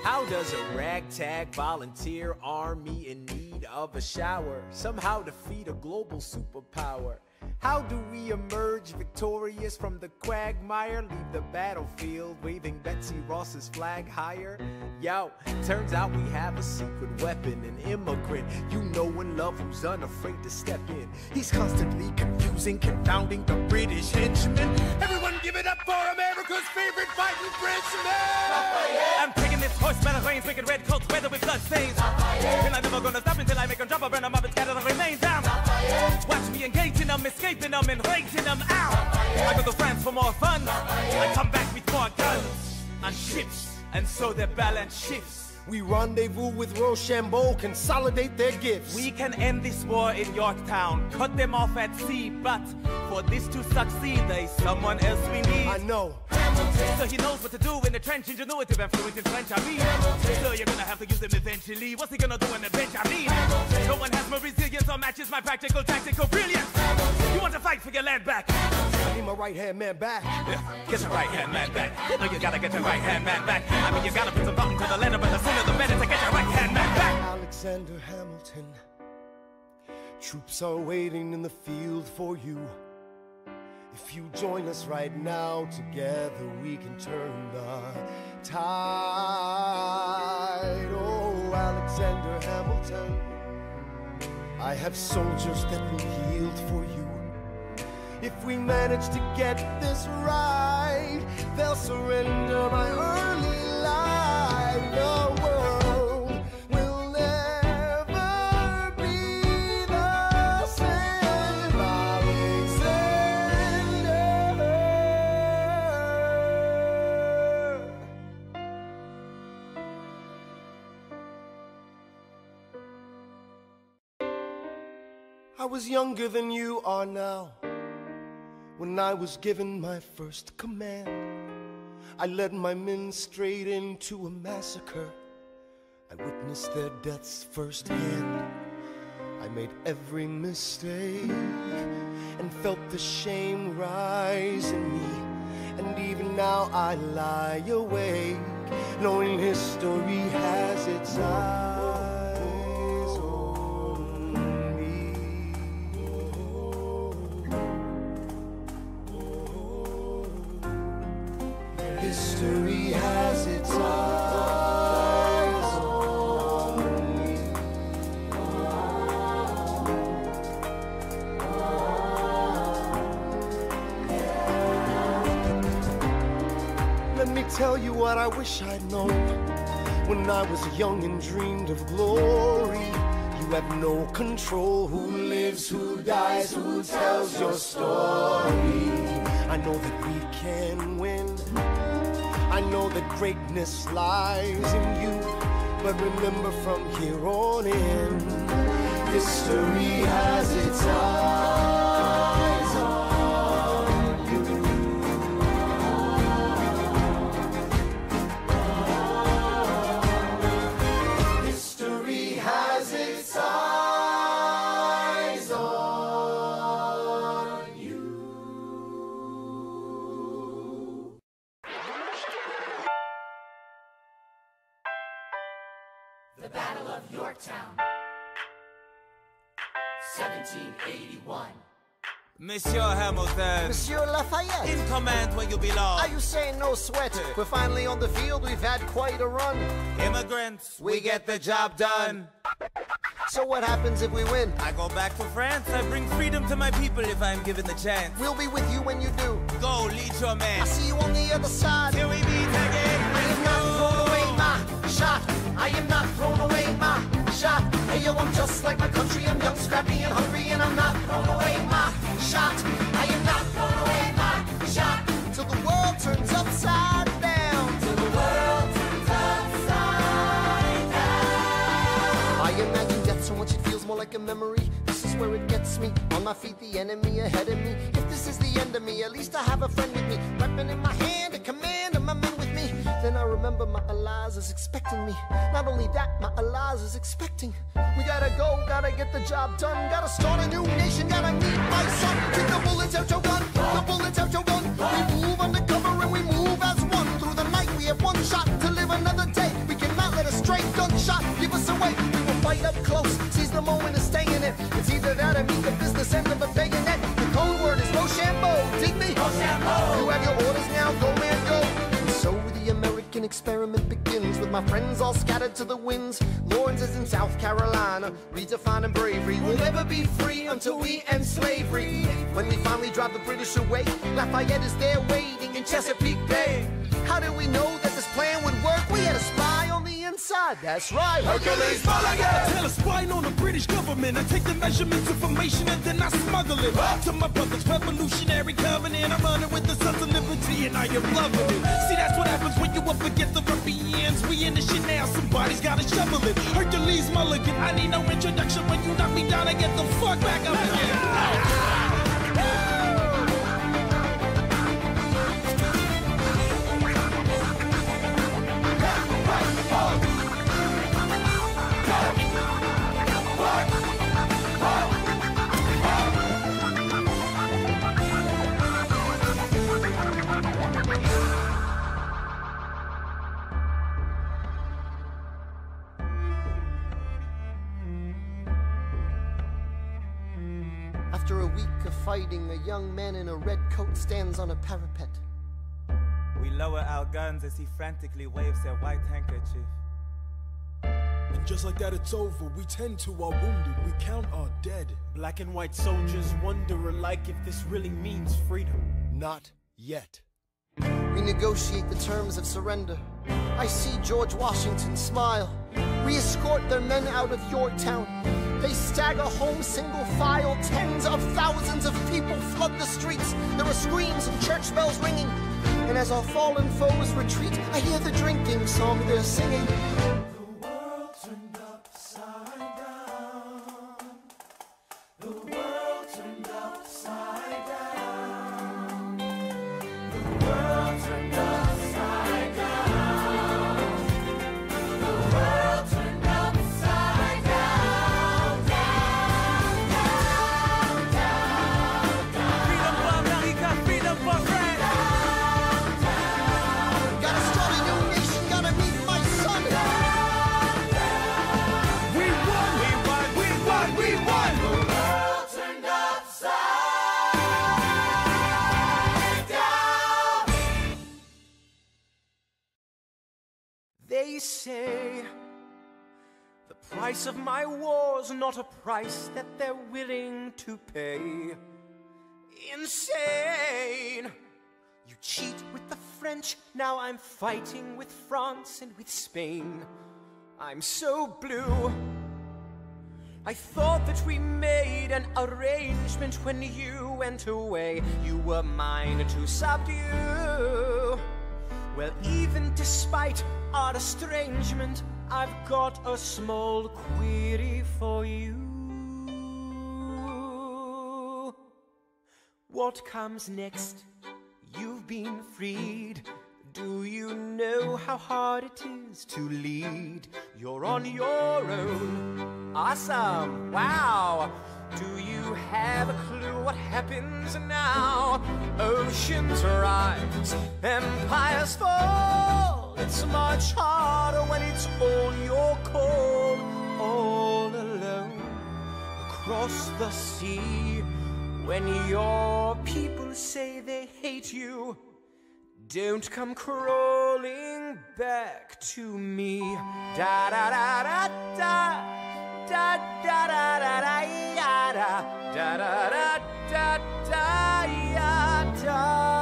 How does a ragtag volunteer army in need of a shower somehow defeat a global superpower? How do we emerge victorious from the quagmire? Leave the battlefield waving Betsy Ross's flag higher? Yo, turns out we have a secret weapon, an immigrant you know and love who's unafraid to step in. He's constantly confusing, confounding the British henchmen. Everyone give it up for America's favorite fighting Frenchman! I'm taking this horseman of rains, wicked red coats, weather with blood stains. And I'm never gonna stop until I make them drop or burn them up and scatter the remains down. Watch me engaging them, escaping them, and raising them out. I go to France for more fun. I come back with more guns and ships, and so their balance shifts. We rendezvous with Rochambeau, consolidate their gifts. We can end this war in Yorktown, cut them off at sea, but for this to succeed, there's someone else we need. I know. So he knows what to do in the trench, ingenuitive and fluent in French, I mean. So you're gonna have to use him eventually. What's he gonna do on the bench, I mean? No one has more resilience or matches my practical, tactical brilliance. You want to fight for your land back? I need my right-hand man back. Yeah, get your right-hand man back. You know you gotta get your right-hand man back. I mean, you gotta put some thought into the letter, but the sooner the better to get your right-hand man back. Alexander Hamilton, troops are waiting in the field for you. If you join us right now, together we can turn the tide. Oh, Alexander Hamilton, I have soldiers that will yield for you. If we manage to get this right, they'll surrender my early life. The world will never be the same. Alexander. I was younger than you are now. When I was given my first command, I led my men straight into a massacre. I witnessed their deaths firsthand. I made every mistake and felt the shame rise in me. And even now I lie awake, knowing history has its eyes on me. History has its eyes on me. Let me tell you what I wish I'd known when I was young and dreamed of glory. You have no control. Who lives, who dies, who tells your story? I know that we can win. I know that greatness lies in you. But remember, from here on in, history has its eyes on you. History has its eyes on you. The Battle of Yorktown, 1781. Monsieur Hamilton. Monsieur Lafayette. In command where you belong. Are you saying no sweat? We're finally on the field, we've had quite a run. Immigrants, we get the job done. So what happens if we win? I go back to France. I bring freedom to my people if I'm given the chance. We'll be with you when you do. Go, lead your man. I'll see you on the other side. Till we meet again. I am not thrown away my shot. I am not thrown away my shot. Hey yo, I'm just like my country. I'm young, scrappy, and hungry, and I'm not thrown away my shot. I am not thrown away my shot. Till the world turns upside down. Till the world turns upside down. I imagine death so much it feels more like a memory. This is where it gets me. On my feet, the enemy ahead of me. If this is the end of me, at least I have a friend with me. Weapon in my hand, a command, and my men with me. Then I remember my Eliza is expecting me. Not only that, my Eliza is expecting. We gotta go, gotta get the job done. Gotta start a new nation, gotta meet my son. Take the bullets out your gun, the bullets out your gun. We move undercover and we move as one. Through the night we have one shot to live another day. We cannot let a stray gunshot give us away. We will fight up close, seize the moment and stay in it. It's either that or meet the business end of a bayonet. The code word is Rochambeau, dig me? Rochambeau. You have your orders now, go man, go. And so the American experiment begins with my friends all scattered to the winds. Lawrence is in South Carolina, redefining bravery. We'll never be free until we end slavery. When we finally drive the British away, Lafayette is there waiting in Chesapeake Bay. How did we know that this plan would work? We had a spy on the inside, that's right. Hercules Mulligan! Tell a spying on the British government. I take the measurements, information, and then I smuggle it to my brother's revolutionary covenant. I'm running with the Sons of Liberty, and I am loving it. See, that's what happens when you up against the ruffians. We in the shit now, somebody's gotta shovel it. Hercules Mulligan, I need no introduction. When you knock me down, I get the fuck back up again. After a week of fighting, a young man in a red coat stands on a parapet. We lower our guns as he frantically waves their white handkerchief. And just like that, it's over. We tend to our wounded. We count our dead. Black and white soldiers wonder alike if this really means freedom. Not yet. We negotiate the terms of surrender. I see George Washington smile. We escort their men out of Yorktown. They stagger home single file. Tens of thousands of people flood the streets. There are screams and church bells ringing. And as our fallen foes retreat, I hear the drinking song they're singing. The world turned upside down. The world turned upside down. The world turned upside down. The world turned upside down. Down, down, down, down. Freedom for America, freedom for France. Gotta start a new nation, gotta meet my son. We won! We won! We won! We won! The world turned upside down. They say the price of my war's not a price that they're willing to pay. Insane! You cheat with the French, now I'm fighting with France and with Spain. I'm so blue. I thought that we made an arrangement when you went away. You were mine to subdue. Well, even despite our estrangement, I've got a small query for you. What comes next? You've been freed. Do you know how hard it is to lead? You're on your own. Awesome. Wow. Do you have a clue what happens now? Oceans rise, empires fall. It's much harder when it's all your call. All alone across the sea. When your people say they hate you, don't come crawling back to me. Da da da da da da da da da da da da da da da.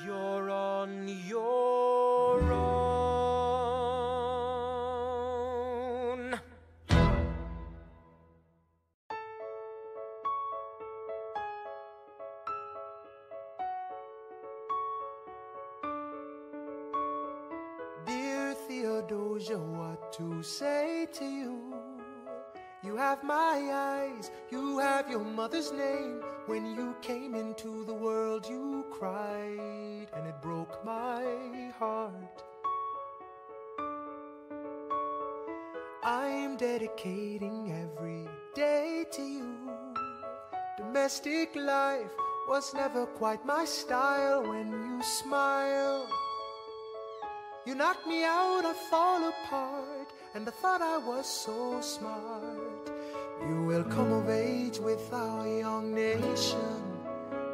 You're on your own. Dear Theodosia, what to say to you? You have my eyes, you have your mother's name. When you came into the world, you cried, and it broke my heart. I'm dedicating every day to you. Domestic life was never quite my style. When you smile, you knock me out, I fall apart, and I thought I was so smart. You will come of age with our young nation.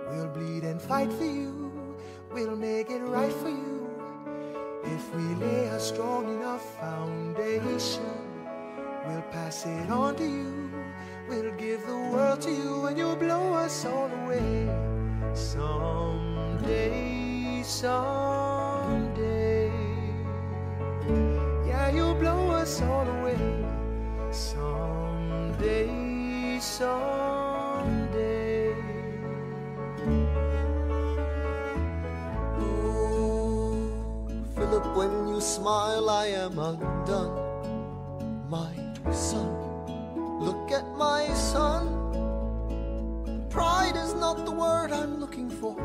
We'll bleed and fight for you. We'll make it right for you. If we lay a strong enough foundation, we'll pass it on to you. We'll give the world to you, and you'll blow us all away. Someday, someday. Yeah, you'll blow us all away. Someday, someday. Oh, Philip, when you smile, I am undone. My son, look at my son. Pride is not the word I'm looking for.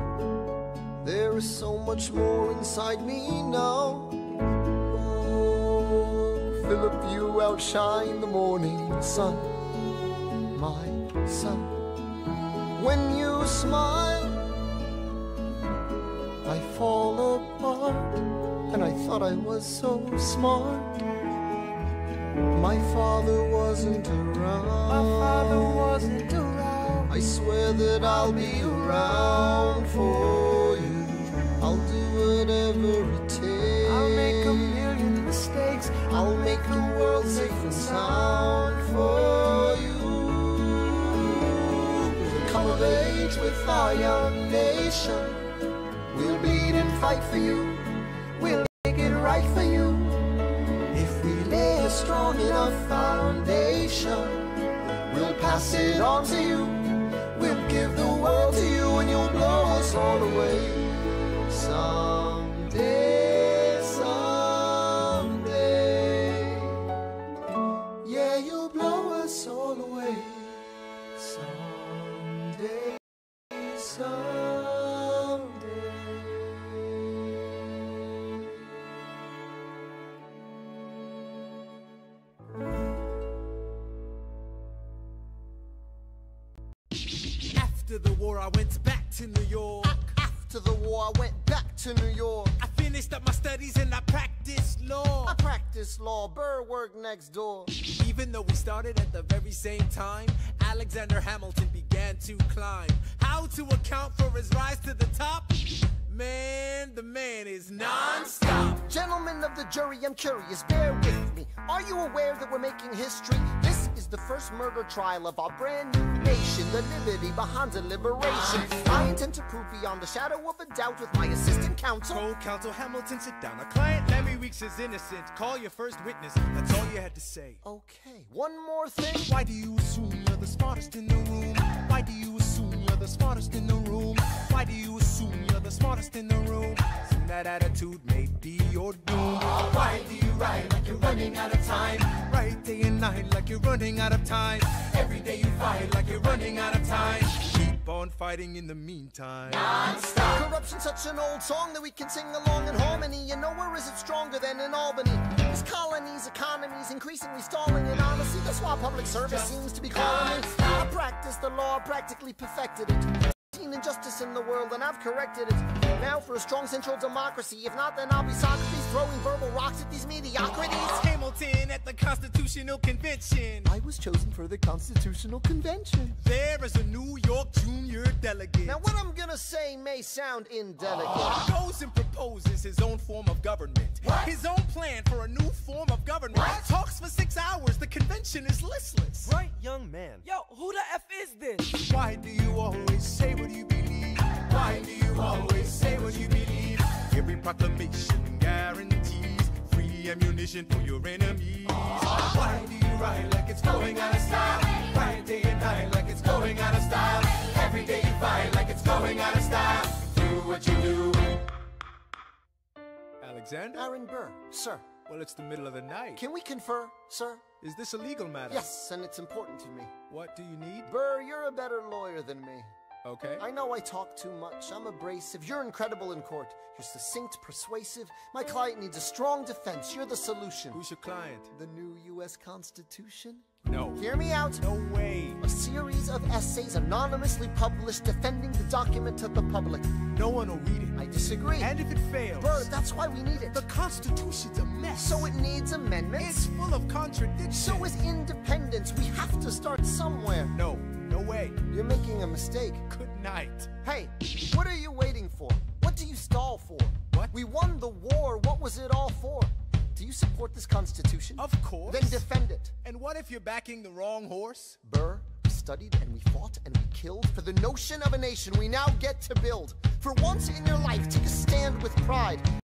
There is so much more inside me now. Philip, you outshine the morning sun, my son. When you smile, I fall apart, and I thought I was so smart. My father wasn't around. My father wasn't around. I swear that I'll be around for you. I'll do whatever it takes. I'll make a million mistakes. I'll make the world safe and sound for you. Come of age with our young nation. We'll bleed and fight for you. We'll make it right for you. If we lay a strong enough foundation, we'll pass it on to you. We'll give the world to you, and you'll blow us all away. Someday, someday. Yeah, you'll blow us all away. Someday, someday. After the war, I went back to New York. After the war, I went back to New York. I finished up my studies and I practiced law. I practiced law, Burr worked next door. Even though we started at the very same time, Alexander Hamilton began to climb. How to account for his rise to the top? Man, the man is non-stop. Gentlemen of the jury, I'm curious, bear with me. Are you aware that we're making history? This is the first murder trial of our brand new nation, the liberty behind the liberation. I intend to prove beyond the shadow of a doubt with my assistant told counsel. Told counsel Hamilton, sit down. Our client Lemmy Weeks is innocent. Call your first witness. That's all you had to say. Okay, one more thing. Why do you assume you're the smartest in the room? Why do you assume you're the smartest in the room? Why do you assume you're the smartest in the room? Assume that attitude may be your doom. Why do you ride like you're running out of time? Right day and night like you're running out of time. Every day you fight like you're running out of time. Keep on fighting in the meantime. Non-stop. Corruption's such an old song that we can sing along in harmony. You know, where is it stronger than in Albany? These colonies, economies, increasingly stalling. And honestly, that's why public service seems to be calling me. I practice the law, practically perfected it. Seen injustice in the world, and I've corrected it. Now for a strong central democracy. If not, then I'll be Socrates throwing verbal rocks at these mediocrities. Hamilton at the Constitutional Convention. I was chosen for the Constitutional Convention. There is a New York junior delegate. Now what I'm gonna say may sound indelicate. Goes and proposes his own form of government. His own plan for a new form of government. Talks for 6 hours. The convention is listless. Right, young man. Yo, who the F is this? Why do you always say what you believe? Why do you always say what you believe? Every proclamation guarantees free ammunition for your enemies. Why do you ride like it's going out of style? Ride day and night like it's going out of style. Every day you fight like it's going out of style. Do what you do. Alexander? Aaron Burr, sir. Well, it's the middle of the night. Can we confer, sir? Is this a legal matter? Yes, and it's important to me. What do you need? Burr, you're a better lawyer than me. Okay. I know I talk too much. I'm abrasive. You're incredible in court. You're succinct, persuasive. My client needs a strong defense. You're the solution. Who's your client? The new U.S. Constitution? No. Hear me out. No way. A series of essays anonymously published defending the document to the public. No one will read it. I disagree. And if it fails? Burr, that's why we need it. The Constitution's a mess. So it needs amendments? It's full of contradictions. So is independence. We have to start somewhere. No. No way. You're making a mistake. Good night. Hey, what are you waiting for? What do you stall for? What? We won the war. What was it all for? Do you support this Constitution? Of course. Then defend it. And what if you're backing the wrong horse? Burr, we studied and we fought and we killed for the notion of a nation we now get to build. For once in your life, take a stand with pride.